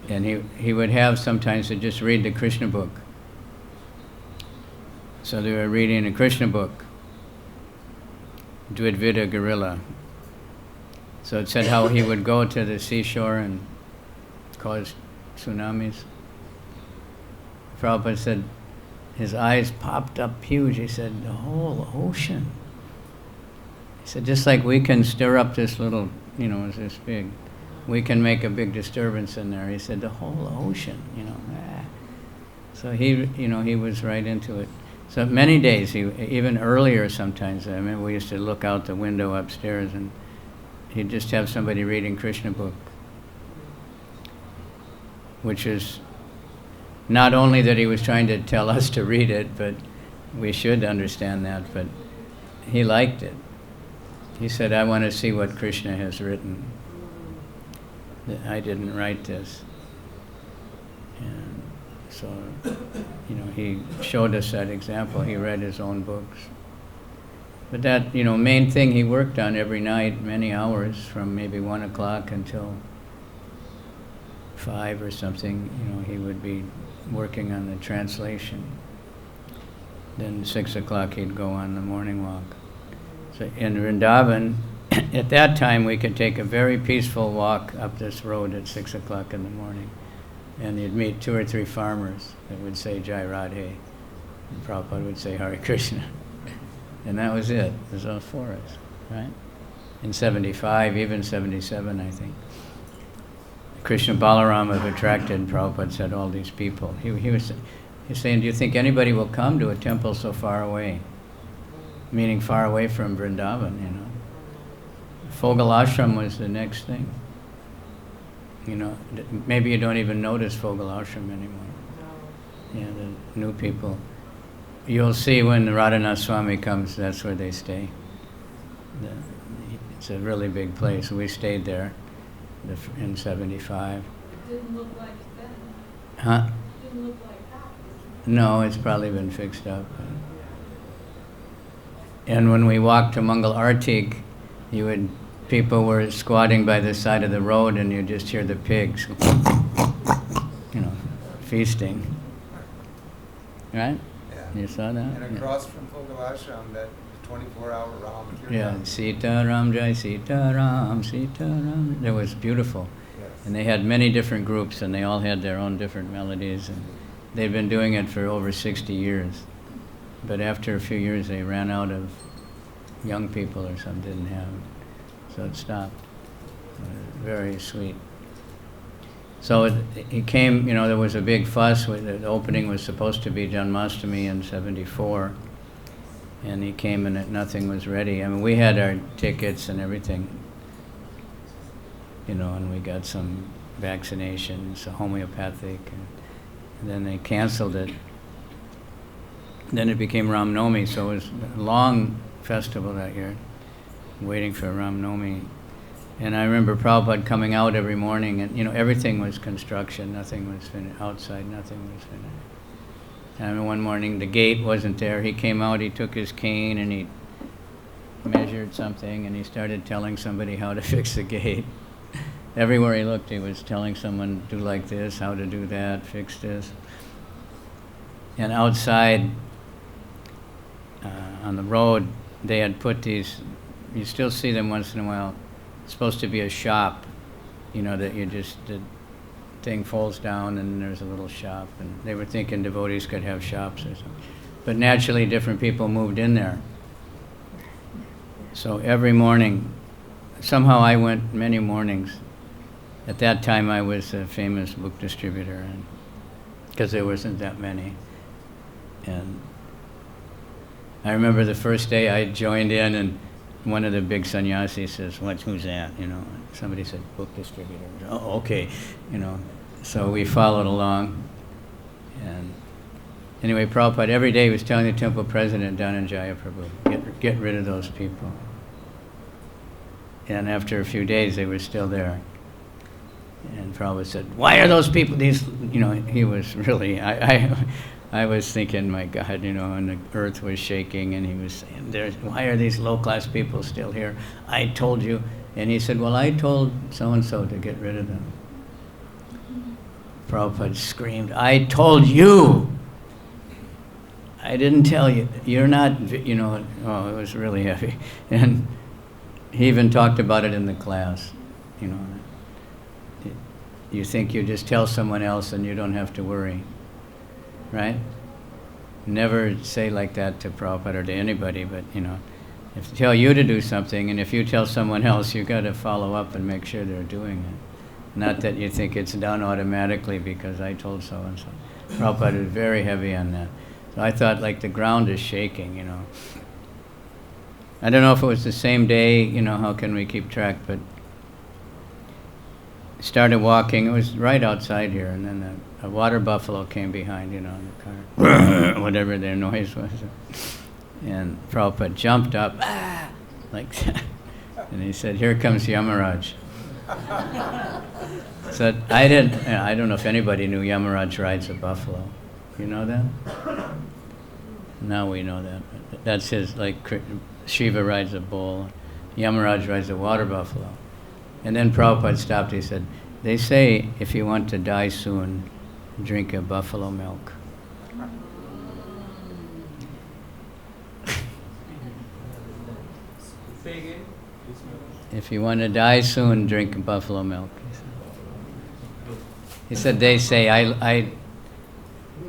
And he would have sometimes to just read the Krishna book. So they were reading a Krishna book, Dvidvida Gorilla. So it said how he would go to the seashore and cause tsunamis. Prabhupada said his eyes popped up huge. He said, the whole ocean. He said, just like we can stir up this little, you know, it's this big, we can make a big disturbance in there. He said, the whole ocean, you know. So he, you know, he was right into it. So many days, even earlier sometimes, I mean, we used to look out the window upstairs and he'd just have somebody reading Krishna book, which is not only that he was trying to tell us to read it, but we should understand that, but he liked it. He said, I want to see what Krishna has written. I didn't write this. And so, you know, he showed us that example. He read his own books. But that, you know, main thing he worked on every night, many hours, from maybe 1 o'clock until 5 or something, you know, he would be working on the translation. Then 6 o'clock he'd go on the morning walk. So in Vrindavan, at that time we could take a very peaceful walk up this road at 6 o'clock in the morning. And you'd meet 2 or 3 farmers that would say Jai Radhe. And Prabhupada would say Hare Krishna. And that was it. It was all for us, right? In 75, even 77, I think. Krishna Balarama have attracted, Prabhupada said, all these people. He was saying, do you think anybody will come to a temple so far away? Meaning far away from Vrindavan, you know. Fogal Ashram was the next thing. You know, maybe you don't even notice Fogal Ashram anymore. Yeah, the new people. You'll see when Radhanath Swami comes, that's where they stay. It's a really big place. We stayed there in 75. It didn't look like then. Huh? It didn't look like that. No, it's probably been fixed up. And when we walked to Mangal Artik, people were squatting by the side of the road and you just hear the pigs, you know, feasting. Right? Yeah. You saw that? And across from Fogal Ashram, that 24-hour Ram Kirtan. Yeah, Sita Ram Jai, Sita Ram, Sita Ram. It was beautiful. Yes. And they had many different groups and they all had their own different melodies. And they'd been doing it for over 60 years. But after a few years, they ran out of young people or something, didn't have it. So it stopped. Very sweet. So he came, you know, there was a big fuss. The opening was supposed to be Janmashtami in 74. And he came and nothing was ready. I mean, we had our tickets and everything, and we got some vaccinations, homeopathic, and then they canceled it. Then it became Ram Navami, so it was a long festival that year, waiting for Ram Navami. And I remember Prabhupada coming out every morning, and everything was construction, nothing was finished, outside nothing was finished. And I remember one morning the gate wasn't there. He came out, he took his cane and he measured something and he started telling somebody how to fix the gate. Everywhere he looked, he was telling someone, do like this, how to do that, fix this. And outside on the road, they had put these, you still see them once in a while, it's supposed to be a shop, that you just, the thing falls down and there's a little shop. And they were thinking devotees could have shops or something. But naturally, different people moved in there. So every morning, somehow I went many mornings. At that time, I was a famous book distributor, and because there wasn't that many. And I remember the first day I joined in, and one of the big sannyasis says, who's that? Somebody said, book distributor. Oh, okay. So we followed along. And anyway, Prabhupada every day was telling the temple president, Dhananjaya Prabhu, get rid of those people. And after a few days, they were still there. And Prabhupada said, why are those people, he was really, I was thinking, my God, and the earth was shaking, and he was saying, why are these low-class people still here? I told you. And he said, well, I told so-and-so to get rid of them. Prabhupada screamed, I told you! I didn't tell you. You're not, oh, it was really heavy. And he even talked about it in the class, You think you just tell someone else and you don't have to worry, right? Never say like that to Prabhupada or to anybody, but if they tell you to do something, and if you tell someone else, you've got to follow up and make sure they're doing it. Not that you think it's done automatically because I told so-and-so. Prabhupada is very heavy on that. So I thought like the ground is shaking, I don't know if it was the same day, how can we keep track, but started walking, it was right outside here, and then a water buffalo came behind, in the car, whatever their noise was. And Prabhupada jumped up, like that, and he said, here comes Yamaraj. So I don't know if anybody knew Yamaraj rides a buffalo. You know that? Now we know that. That's his, like Shiva rides a bull, Yamaraj rides a water buffalo. And then Prabhupada stopped, he said, they say if you want to die soon, drink a buffalo milk. If you want to die soon, drink buffalo milk. He said they say, I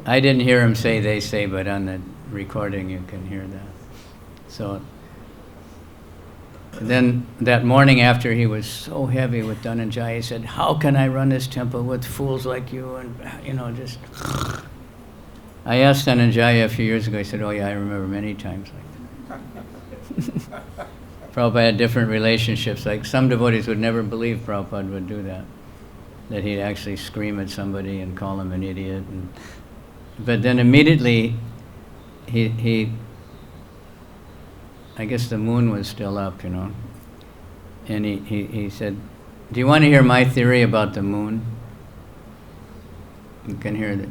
didn't hear him say they say, but on the recording you can hear that. So then that morning after he was so heavy with Dhananjaya, he said, how can I run this temple with fools like you? And, just... I asked Dhananjaya a few years ago, he said, oh yeah, I remember many times like that. Prabhupada had different relationships. Like some devotees would never believe Prabhupada would do that he'd actually scream at somebody and call him an idiot. But then immediately, I guess the moon was still up, and he said, do you want to hear my theory about the moon? You can hear that.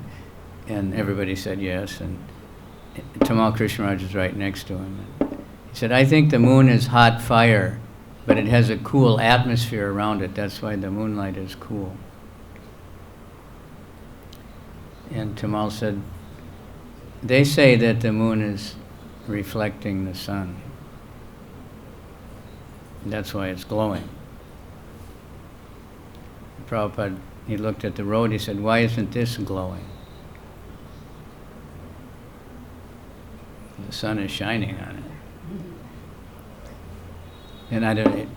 And everybody said yes, and Tamal Krishnaraj was right next to him. He said, I think the moon is hot fire, but it has a cool atmosphere around it. That's why the moonlight is cool. And Tamal said, they say that the moon is reflecting the sun. That's why it's glowing. Prabhupada, he looked at the road, he said, why isn't this glowing? The sun is shining on it. And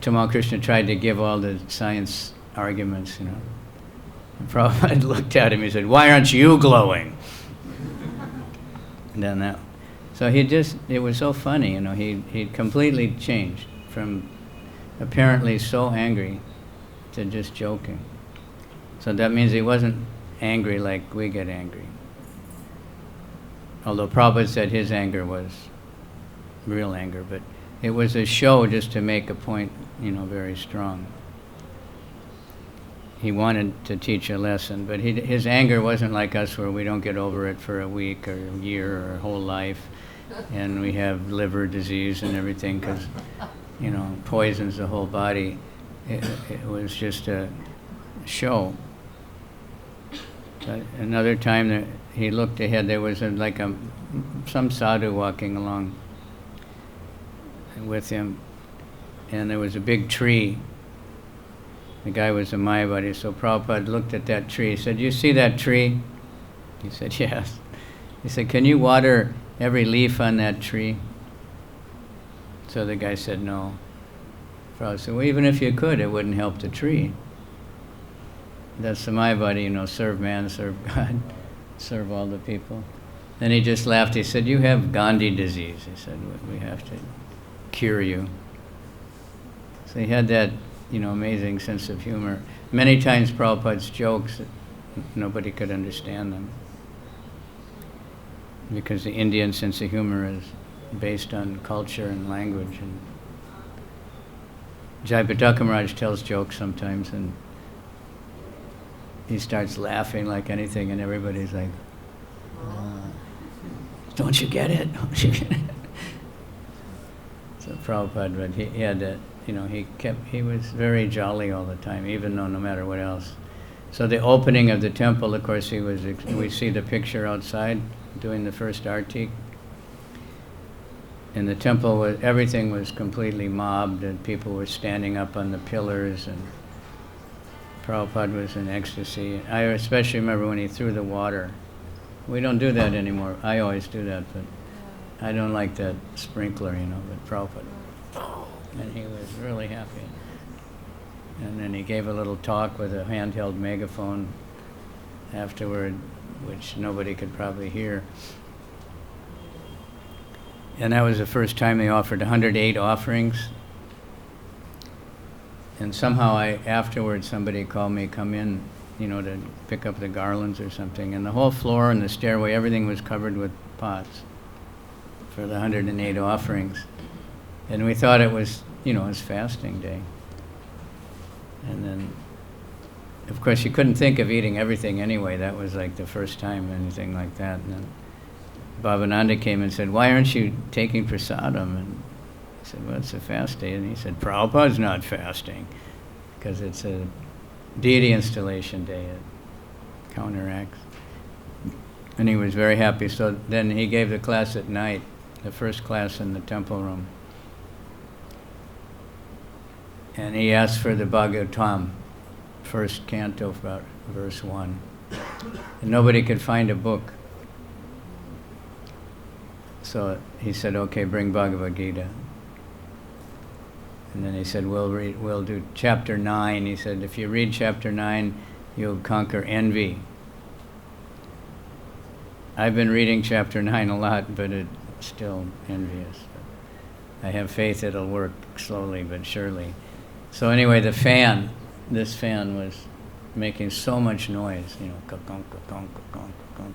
Tamal Krishna tried to give all the science arguments, And Prabhupada looked at him, he said, why aren't you glowing? And then So it was so funny, you know, he completely changed from apparently so angry to just joking. So that means he wasn't angry like we get angry. Although Prabhupada said his anger was real anger, but it was a show just to make a point, you know, very strong. He wanted to teach a lesson, but his anger wasn't like us where we don't get over it for a week or a year or a whole life, and we have liver disease and everything because, you know, poisons the whole body. It was just a show. But another time that he looked ahead, there was some sadhu walking along with him, and there was a big tree. The guy was a Mayavadi, so Prabhupada looked at that tree. He said, "You see that tree?" He said, "Yes." He said, "Can you water every leaf on that tree?" So the guy said, "No." Prabhupada said, "Well, even if you could, it wouldn't help the tree." That's the Mayavadi, you know, serve man, serve God, serve all the people. Then he just laughed. He said, "You have Gandhi disease." He said, "We have to cure you." So he had that, you know, amazing sense of humor. Many times Prabhupada's jokes, nobody could understand them, because the Indian sense of humor is based on culture and language. And Jayapataka Maharaj tells jokes sometimes, and he starts laughing like anything, and everybody's like, "Don't you get it? Don't you get it?" So Prabhupada, but he had that, you know, he was very jolly all the time, even though no matter what else. So the opening of the temple, of course, we see the picture outside doing the first artik. In the temple, everything was completely mobbed, and people were standing up on the pillars, and Prabhupada was in ecstasy. I especially remember when he threw the water. We don't do that anymore. I always do that, but I don't like that sprinkler, you know, but Prabhupada. And he was really happy. And then he gave a little talk with a handheld megaphone afterward, which nobody could probably hear. And that was the first time they offered 108 offerings. And somehow afterwards somebody called me, come in, you know, to pick up the garlands or something. And the whole floor and the stairway, everything was covered with pots for the 108 offerings. And we thought it was, you know, it was fasting day. And then, of course, you couldn't think of eating everything anyway. That was like the first time anything like that. And then Bhavananda came and said, "Why aren't you taking prasadam?" And I said, "Well, it's a fast day." And he said, "Prabhupada's not fasting because it's a deity installation day. It counteracts." And he was very happy. So then he gave the class at night, the first class in the temple room. And he asked for the Bhagavatam, first canto, verse 1. And nobody could find a book. So he said, "Okay, bring Bhagavad Gita." And then he said, we'll do chapter 9. He said, "If you read chapter 9, you'll conquer envy." I've been reading chapter 9 a lot, but it's still envious. I have faith it'll work slowly but surely. So anyway, this fan was making so much noise, you know, ka-kong, ka-kong, ka-kong, ka-kong.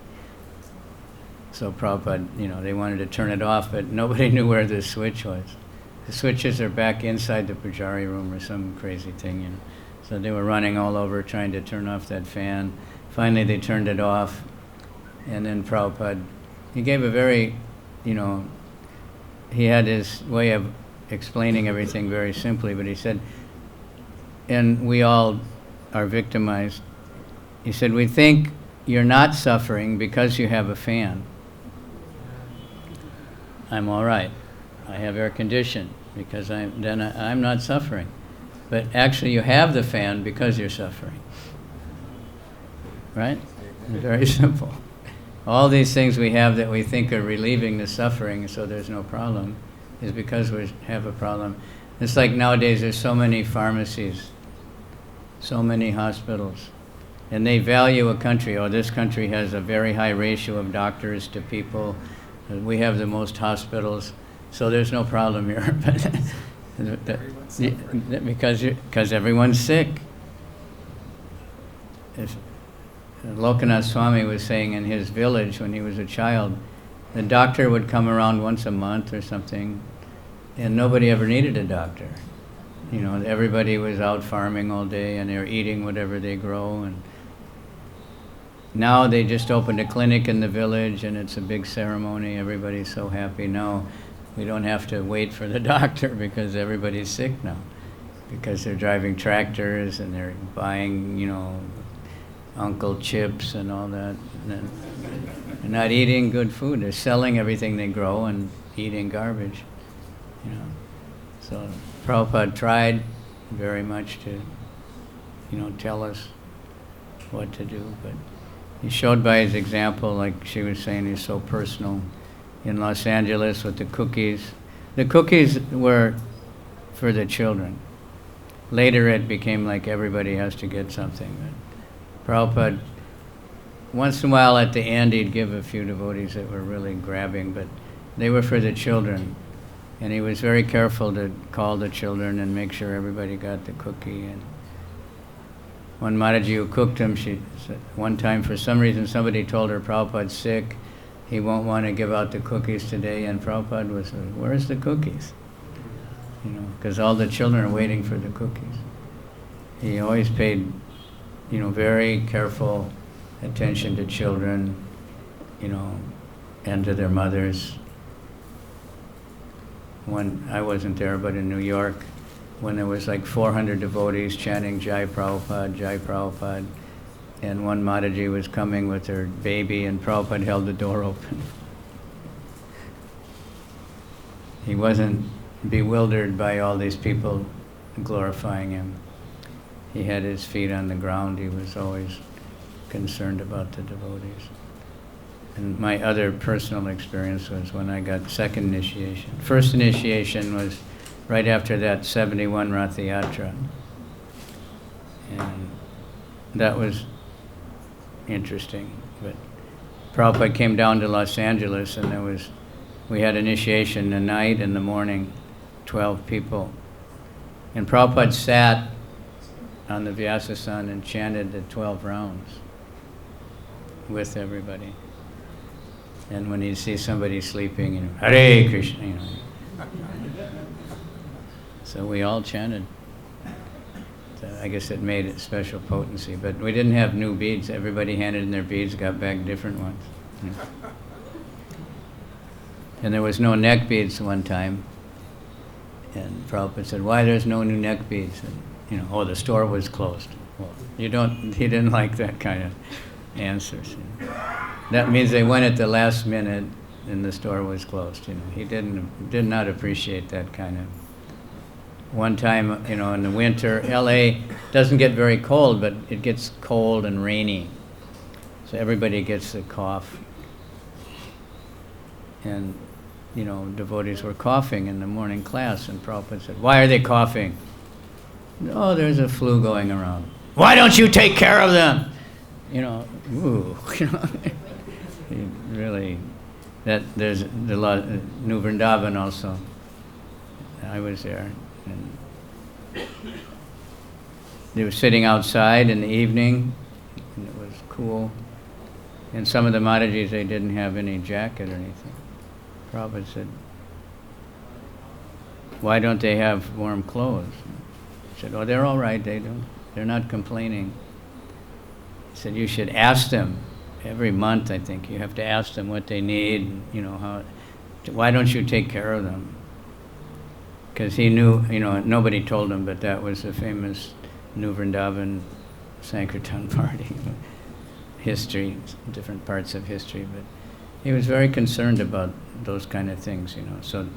So Prabhupada, you know, they wanted to turn it off, but nobody knew where the switch was. The switches are back inside the pujari room or some crazy thing, you know. So they were running all over trying to turn off that fan. Finally, they turned it off. And then Prabhupada, he gave a very, you know, he had his way of explaining everything very simply, but he said, and we all are victimized. He said, "We think you're not suffering because you have a fan. I'm all right. I have air condition because I'm not suffering. But actually you have the fan because you're suffering." Right? It's very simple. All these things we have that we think are relieving the suffering so there's no problem is because we have a problem. It's like nowadays there's so many pharmacies, so many hospitals, and they value a country. Oh, this country has a very high ratio of doctors to people. We have the most hospitals, so there's no problem here. Because everyone's sick. If Lokanath Swami was saying in his village when he was a child, the doctor would come around once a month or something, and nobody ever needed a doctor. Everybody was out farming all day, and they're eating whatever they grow. And now they just opened a clinic in the village, and it's a big ceremony. Everybody's so happy now. We don't have to wait for the doctor because everybody's sick now, because they're driving tractors and they're buying, Uncle Chips and all that. And they're not eating good food. They're selling everything they grow and eating garbage. So Prabhupada tried very much to, tell us what to do, but he showed by his example, like she was saying, he's so personal. In Los Angeles with the cookies. The cookies were for the children. Later it became like everybody has to get something. But Prabhupada, once in a while at the end he'd give a few devotees that were really grabbing, but they were for the children. And he was very careful to call the children and make sure everybody got the cookie. And one Mataji who cooked them, she said, one time for some reason somebody told her Prabhupada's sick, he won't want to give out the cookies today, and Prabhupada was, where's the cookies? Because all the children are waiting for the cookies. He always paid, very careful attention to children, and to their mothers. I wasn't there, but in New York, when there was like 400 devotees chanting Jai Prabhupada, and one Mataji was coming with her baby, and Prabhupada held the door open. He wasn't bewildered by all these people glorifying him. He had his feet on the ground. He was always concerned about the devotees. And my other personal experience was when I got second initiation. First initiation was right after that 71 Ratha Yatra. And that was interesting. But Prabhupada came down to Los Angeles, and we had initiation the night and the morning, 12 people. And Prabhupada sat on the Vyasasan and chanted the 12 rounds with everybody. And when you see somebody sleeping, Hare Krishna, So we all chanted. I guess it made it special potency, but we didn't have new beads. Everybody handed in their beads, got back different ones. And there was no neck beads one time. And Prabhupada said, why there's no new neck beads? And, the store was closed. Well, he didn't like that kind of answers. That means they went at the last minute and the store was closed. He did not appreciate that kind of. One time, in the winter, LA doesn't get very cold, but it gets cold and rainy. So everybody gets the cough. And, devotees were coughing in the morning class, and Prabhupada said, why are they coughing? Oh, there's a flu going around. Why don't you take care of them? Really, there's the New Vrindavan also. I was there. And they were sitting outside in the evening, and it was cool. And some of the Maharajis, they didn't have any jacket or anything. Prabhupada said, why don't they have warm clothes? He said, they're all right, they're not complaining. He said, you should ask them every month, I think. You have to ask them what they need, why don't you take care of them? Because he knew, nobody told him, but that was the famous New Vrindavan Sankirtan party. History, different parts of history, but he was very concerned about those kind of things, So,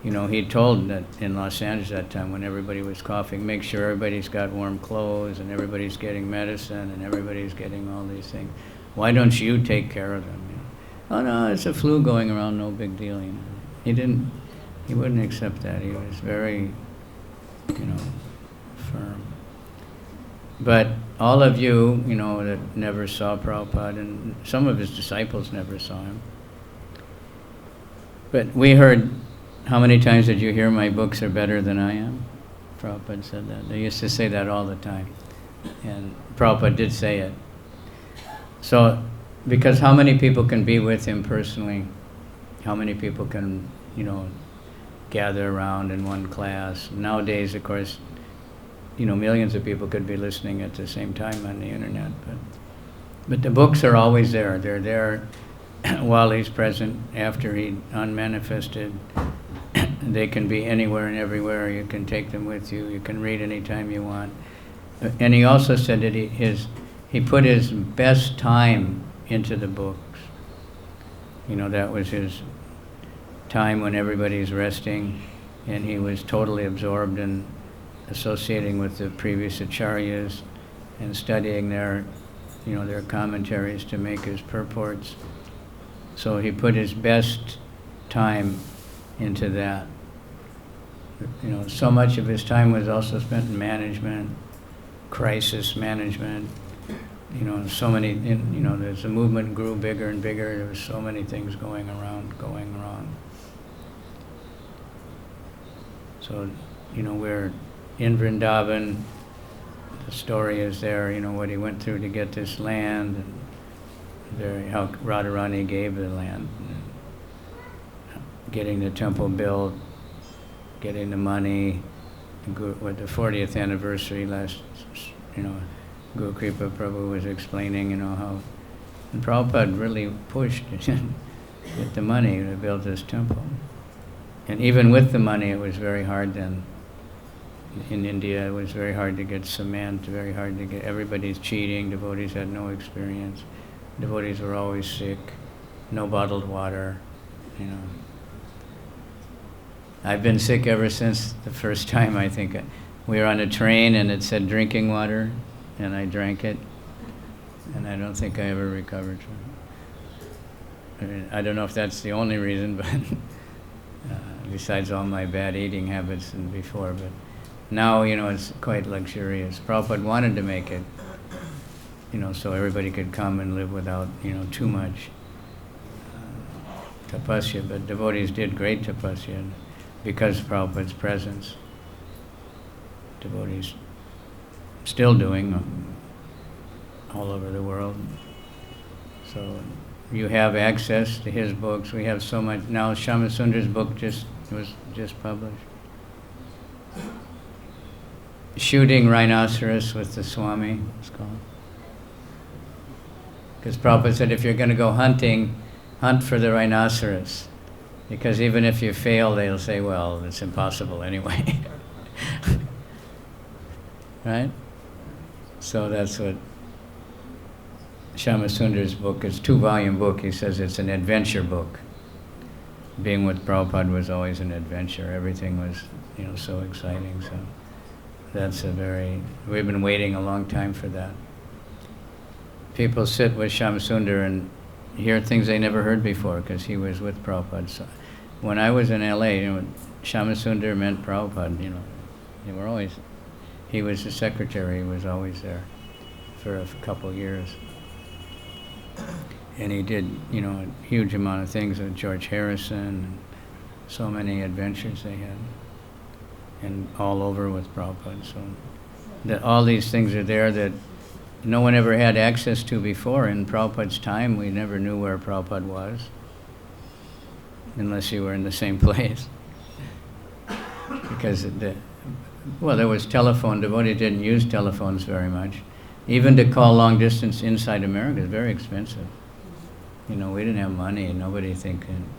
he told that in Los Angeles that time when everybody was coughing, make sure everybody's got warm clothes and everybody's getting medicine and everybody's getting all these things. Why don't you take care of them? Oh no, it's a flu going around, no big deal. He wouldn't accept that. He was very, firm. But all of you, that never saw Prabhupada, and some of his disciples never saw him, But we heard, how many times did you hear my books are better than I am? Prabhupada said that. They used to say that all the time. And Prabhupada did say it. So, because how many people can be with him personally? How many people can, gather around in one class? Nowadays, of course, millions of people could be listening at the same time on the internet. But the books are always there. They're there while he's present, after he unmanifested. They can be anywhere and everywhere. You can take them with you. You can read anytime you want. And he also said that he put his best time into the books. That was his time when everybody's resting, and he was totally absorbed in associating with the previous acharyas and studying their commentaries to make his purports. So he put his best time into that. So much of his time was also spent in management, crisis management. So many, as the movement grew bigger and bigger, there was so many things going wrong. So, we're in Vrindavan. The story is there, what he went through to get this land, and how Radharani gave the land, getting the temple built, getting the money, with the 40th anniversary last, Guru Kripa Prabhu was explaining, how and Prabhupada really pushed to get the money to build this temple. And even with the money, it was very hard then. In India, it was very hard to get cement, very hard to get, everybody's cheating, devotees had no experience. Devotees were always sick, no bottled water, I've been sick ever since the first time, I think. We were on a train and it said drinking water, and I drank it, and I don't think I ever recovered from it. I don't know if that's the only reason, but besides all my bad eating habits and before, but now, it's quite luxurious. Prabhupada wanted to make it, so everybody could come and live without, too much tapasya, but devotees did great tapasya because of Prabhupada's presence. Devotees still doing all over the world. So you have access to his books. We have so much. Now Shamasundar's book was just published. Shooting Rhinoceros with the Swami, it's called. Because Prabhupada said, if you're going to go hunting, hunt for the rhinoceros. Because even if you fail, they'll say, well, it's impossible anyway. Right? So that's what Shamasundar's book is. 2-volume book. He says it's an adventure book. Being with Prabhupada was always an adventure. Everything was, so exciting. So that's we've been waiting a long time for that. People sit with Shamasundar and hear things they never heard before because he was with Prabhupada. So when I was in LA, Shamasundar meant Prabhupada, they were always, he was the secretary, he was always there for a couple years. And he did, a huge amount of things with George Harrison, and so many adventures they had, and all over with Prabhupada. So that all these things are there that no one ever had access to before. In Prabhupada's time, we never knew where Prabhupada was, unless you were in the same place. Because, there was telephone. Devotees didn't use telephones very much. Even to call long distance inside America is very expensive. We didn't have money, nobody thinking.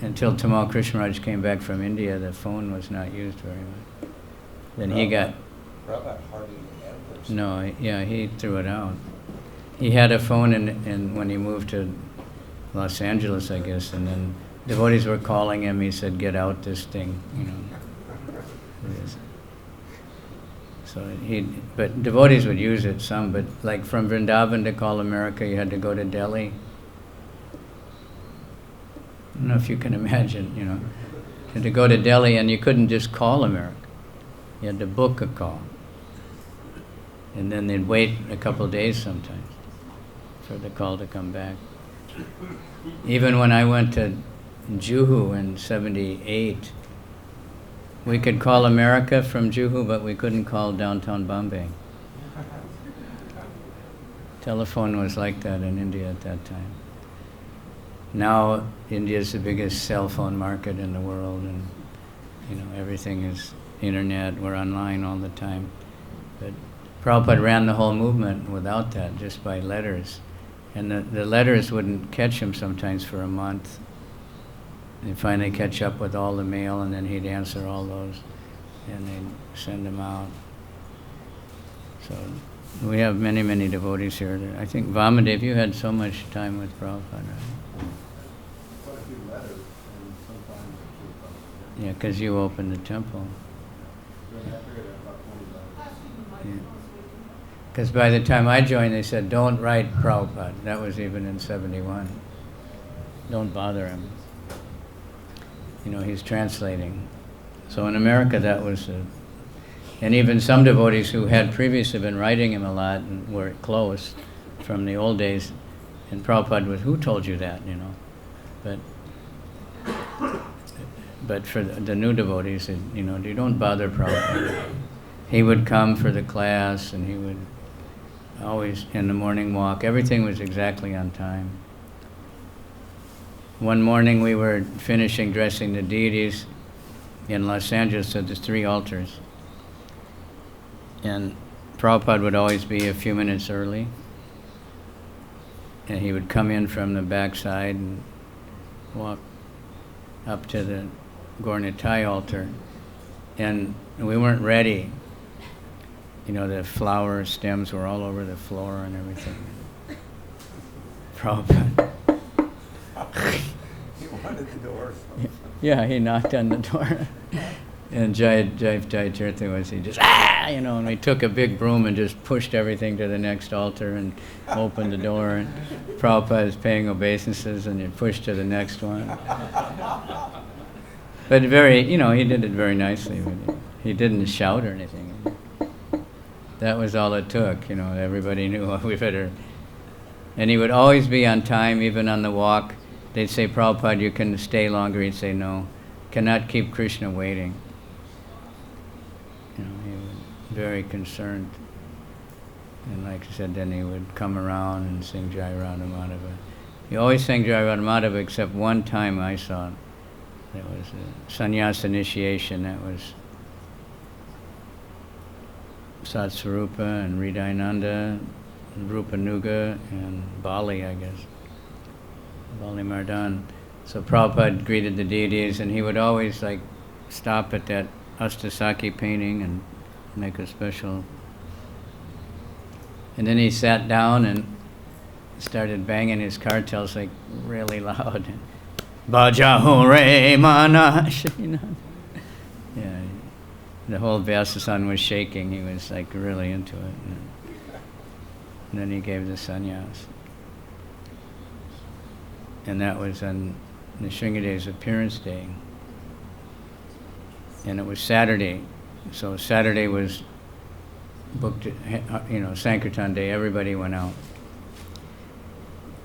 Until Tamal Krishnaraj came back from India, the phone was not used very much. Then he got... Prabhupada hardly had this. No, he threw it out. He had a phone and when he moved to Los Angeles, I guess, and then devotees were calling him, he said, get out this thing, So but devotees would use it some, but like from Vrindavan to call America, you had to go to Delhi. I don't know if you can imagine, You had to go to Delhi and you couldn't just call America. You had to book a call. And then they'd wait a couple of days sometimes for the call to come back. Even when I went to Juhu in 78. We could call America from Juhu, but we couldn't call downtown Bombay. Telephone was like that in India at that time. Now India is the biggest cell phone market in the world, and everything is internet. We're online all the time. But Prabhupada ran the whole movement without that, just by letters. And the letters wouldn't catch him sometimes for a month. They'd finally catch up with all the mail, and then he'd answer all those, and they'd send them out. So we have many, many devotees here. I think, Vamadev, you had so much time with Prabhupada, right? Quite a few letters, and sometimes a few. Yeah, because you opened the temple. During that period, I had about 20 letters. Because by the time I joined, they said, don't write Prabhupada. That was even in 71. Don't bother him. He's translating. So in America, that was, and even some devotees who had previously been writing him a lot and were close from the old days, and Prabhupada was, who told you that, But for the new devotees, you don't bother Prabhupada. He would come for the class, and he would always, in the morning walk, everything was exactly on time. One morning we were finishing dressing the deities in Los Angeles, so there's 3 altars. And Prabhupada would always be a few minutes early. And he would come in from the backside and walk up to the Gaur-Nitai altar. And we weren't ready. The flower stems were all over the floor and everything. Prabhupada. He wanted the door. Yeah, he knocked on the door. And Jai Tirtha was, he just, and we took a big broom and just pushed everything to the next altar and opened the door. And Prabhupada is paying obeisances, and you push to the next one. But he did it very nicely. He didn't shout or anything. That was all it took, everybody knew we better. And he would always be on time, even on the walk. They'd say, Prabhupada, you can stay longer. He'd say, no, cannot keep Krishna waiting. He was very concerned. And like I said, then he would come around and sing Jai Radha Madhava. He always sang Jai Radha Madhava, except one time I saw it. That was a sannyas initiation. That was Satsvarupa and Hridayananda, Rupanuga, and Bali, I guess. Bali Mardan. So Prabhupada greeted the deities, and he would always stop at that Astasaki painting and make a special. And then he sat down and started banging his cartels really loud. Bhaja Hore Manash. Yeah, the whole Vyasasan was shaking. He was really into it. And then he gave the sannyas. And that was on Nisringadeva's appearance day. And it was Saturday. So Saturday was booked, Sankirtan day. Everybody went out.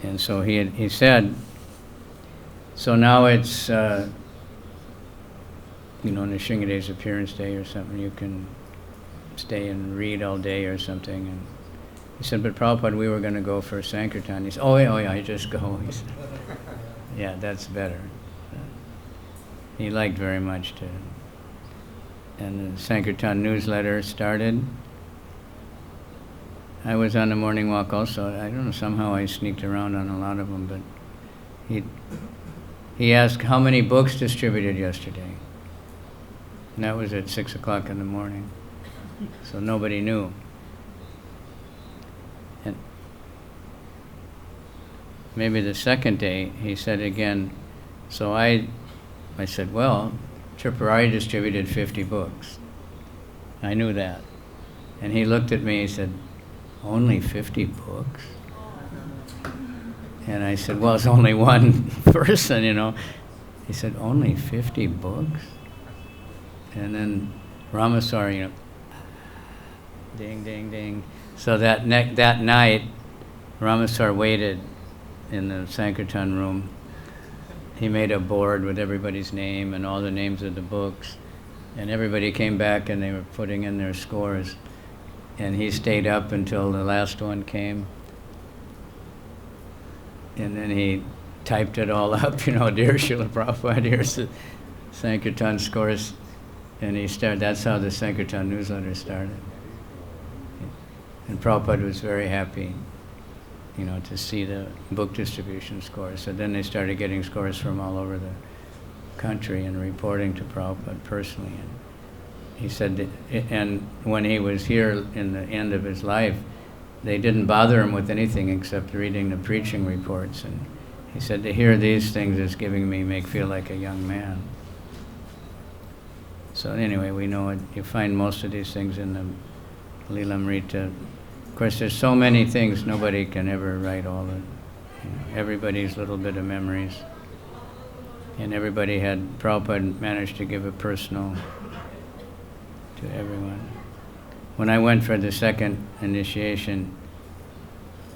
And so he said, so now it's, Nisringadeva's appearance day or something. You can stay and read all day or something. And he said, but Prabhupada, we were going to go for Sankirtan. He said, oh yeah, just go. He said, yeah, that's better. He liked very much to. And the Sankirtan newsletter started. I was on the morning walk also. I don't know, somehow I sneaked around on a lot of them, but he asked how many books distributed yesterday. And that was at 6 o'clock in the morning. So nobody knew. And maybe the second day, he said again, so I said, well, Tripurari distributed 50 books. I knew that. And he looked at me, he said, only 50 books? And I said, well, it's only one person, He said, only 50 books? And then Ramaswamy, ding, ding, ding. So that night, Ramaswamy waited in the Sankirtan room, he made a board with everybody's name and all the names of the books, and everybody came back and they were putting in their scores, and he stayed up until the last one came, and then he typed it all up, dear Srila Prabhupada, here's the Sankirtan scores, and that's how the Sankirtan newsletter started. And Prabhupada was very happy, to see the book distribution scores. So then they started getting scores from all over the country and reporting to Prabhupada personally. And he said that, and when he was here in the end of his life, they didn't bother him with anything except reading the preaching reports. And he said, to hear these things is make feel like a young man. So anyway, we know it. You find most of these things in the Lilamrita. Of course, there's so many things, nobody can ever write all the, everybody's little bit of memories. And Prabhupada managed to give it personal to everyone. When I went for the second initiation,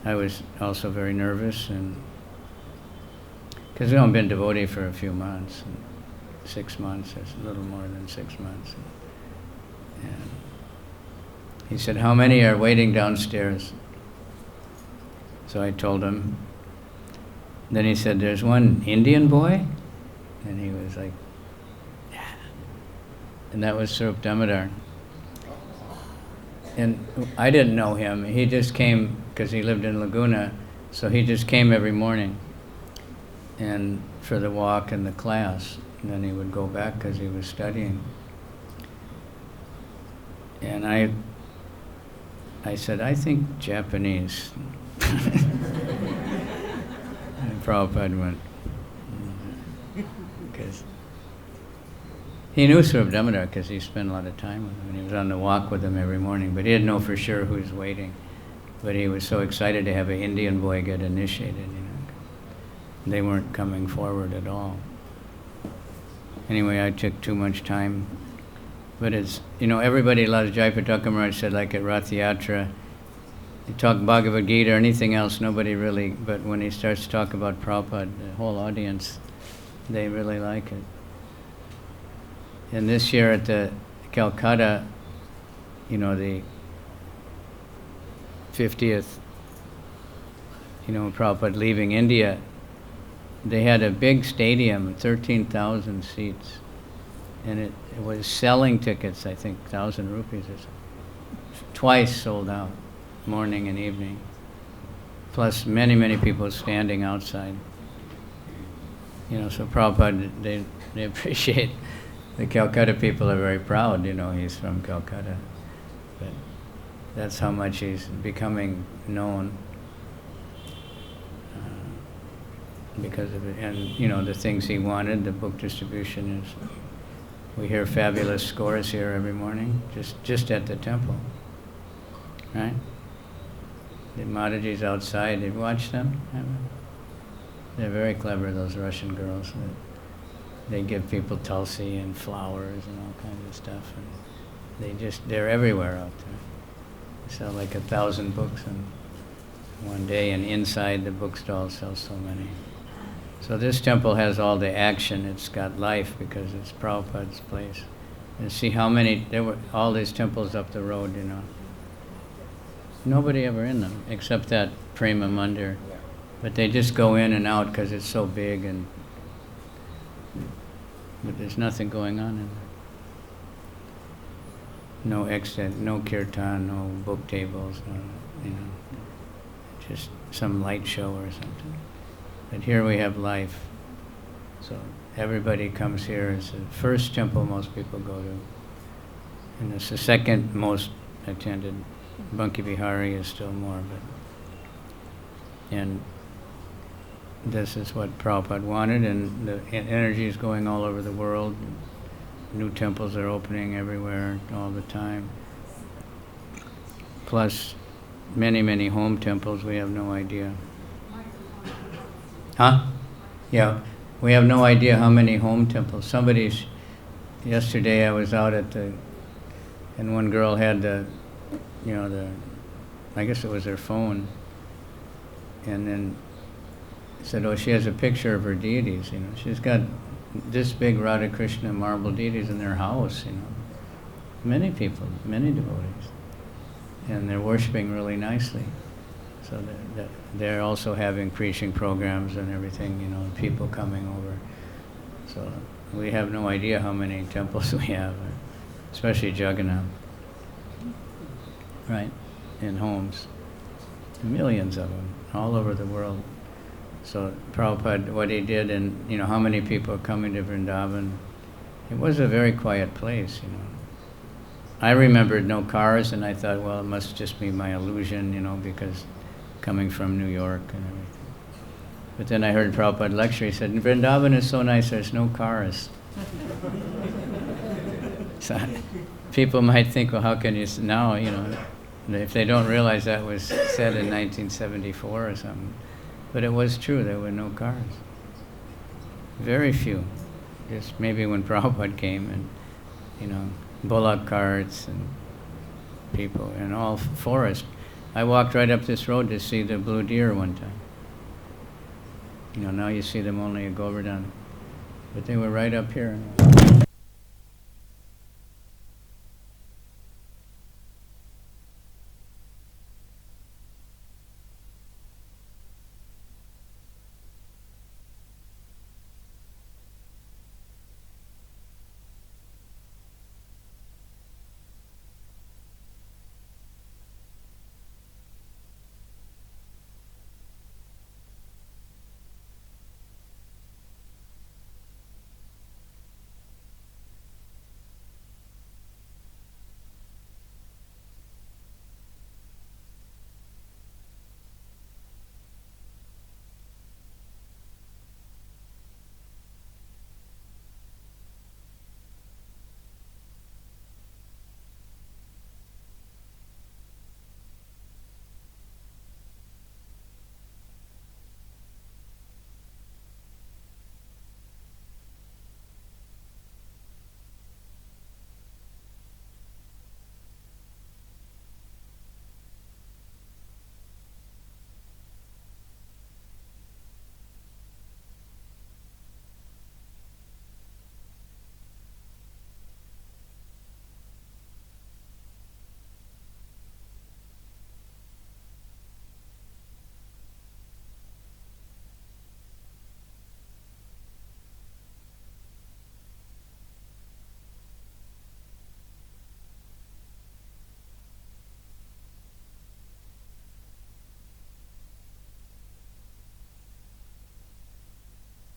I was also very nervous, and because we've only been devotee for a few months, 6 months, it's a little more than 6 months. And he said, how many are waiting downstairs? So I told him. Then he said, there's one Indian boy? And he was like, yeah. And that was Swarup Damodar. And I didn't know him. He just came because he lived in Laguna, so he just came every morning and for the walk and the class. And then he would go back because he was studying. And I said, I think Japanese. And Prabhupada went, because he knew Swarup Damodar because he spent a lot of time with him, and he was on the walk with him every morning, but he didn't know for sure who was waiting. But he was so excited to have an Indian boy get initiated, They weren't coming forward at all. Anyway, I took too much time. But it's, everybody loves Jayapataka Maharaj said, like at Rath Yatra, you talk Bhagavad Gita or anything else, nobody really, but when he starts to talk about Prabhupada, the whole audience, they really like it. And this year at the Calcutta, the 50th, Prabhupada leaving India, they had a big stadium, 13,000 seats. And it was selling tickets, I think, 1,000 rupees or something. Twice sold out, morning and evening. Plus many, many people standing outside. So Prabhupada, they appreciate, the Calcutta people are very proud, he's from Calcutta. But that's how much he's becoming known because of it. And, the things he wanted, the book distribution is, we hear fabulous scores here every morning, just at the temple, right? The Mataji's outside, have you watched them? They're very clever, those Russian girls. They give people tulsi and flowers and all kinds of stuff, and they're everywhere out there. They sell like 1,000 books in one day, and inside the bookstall sells so many. So this temple has all the action, it's got life because it's Prabhupada's place. And see how many, there were all these temples up the road, Nobody ever in them, except that Prema Mandir. But they just go in and out because it's so big, but there's nothing going on in there. No extent, no kirtan, no book tables, no, just some light show or something. But here we have life. So everybody comes here. It's the first temple most people go to. And it's the second most attended. Banki Bihari is still more, and this is what Prabhupada wanted, and the energy is going all over the world. New temples are opening everywhere all the time. Plus many, many home temples, we have no idea. Huh? Yeah, we have no idea how many home temples. Yesterday I was out and one girl had I guess it was her phone, and then said, oh, she has a picture of her deities, you know. She's got this big Radha Krishna marble deities in their house, you know. Many people, many devotees. And they're worshiping really nicely. So they're also having preaching programs and everything, you know, people coming over. So we have no idea how many temples we have, especially Jagannath, right, in homes. Millions of them, all over the world. So Prabhupada, what he did, and you know, how many people are coming to Vrindavan, it was a very quiet place, you know. I remembered no cars, and I thought, well, it must just be my illusion, you know, because coming from New York and everything. But then I heard Prabhupada lecture, he said, Vrindavan is so nice, there's no cars. So people might think, well, how can you, now, you know, if they don't realize that was said in 1974 or something. But it was true, there were no cars. Very few. Just maybe when Prabhupada came and, you know, bullock carts and people and all forest. I walked right up this road to see the blue deer one time. You know, now you see them only at Govardhan. But they were right up here.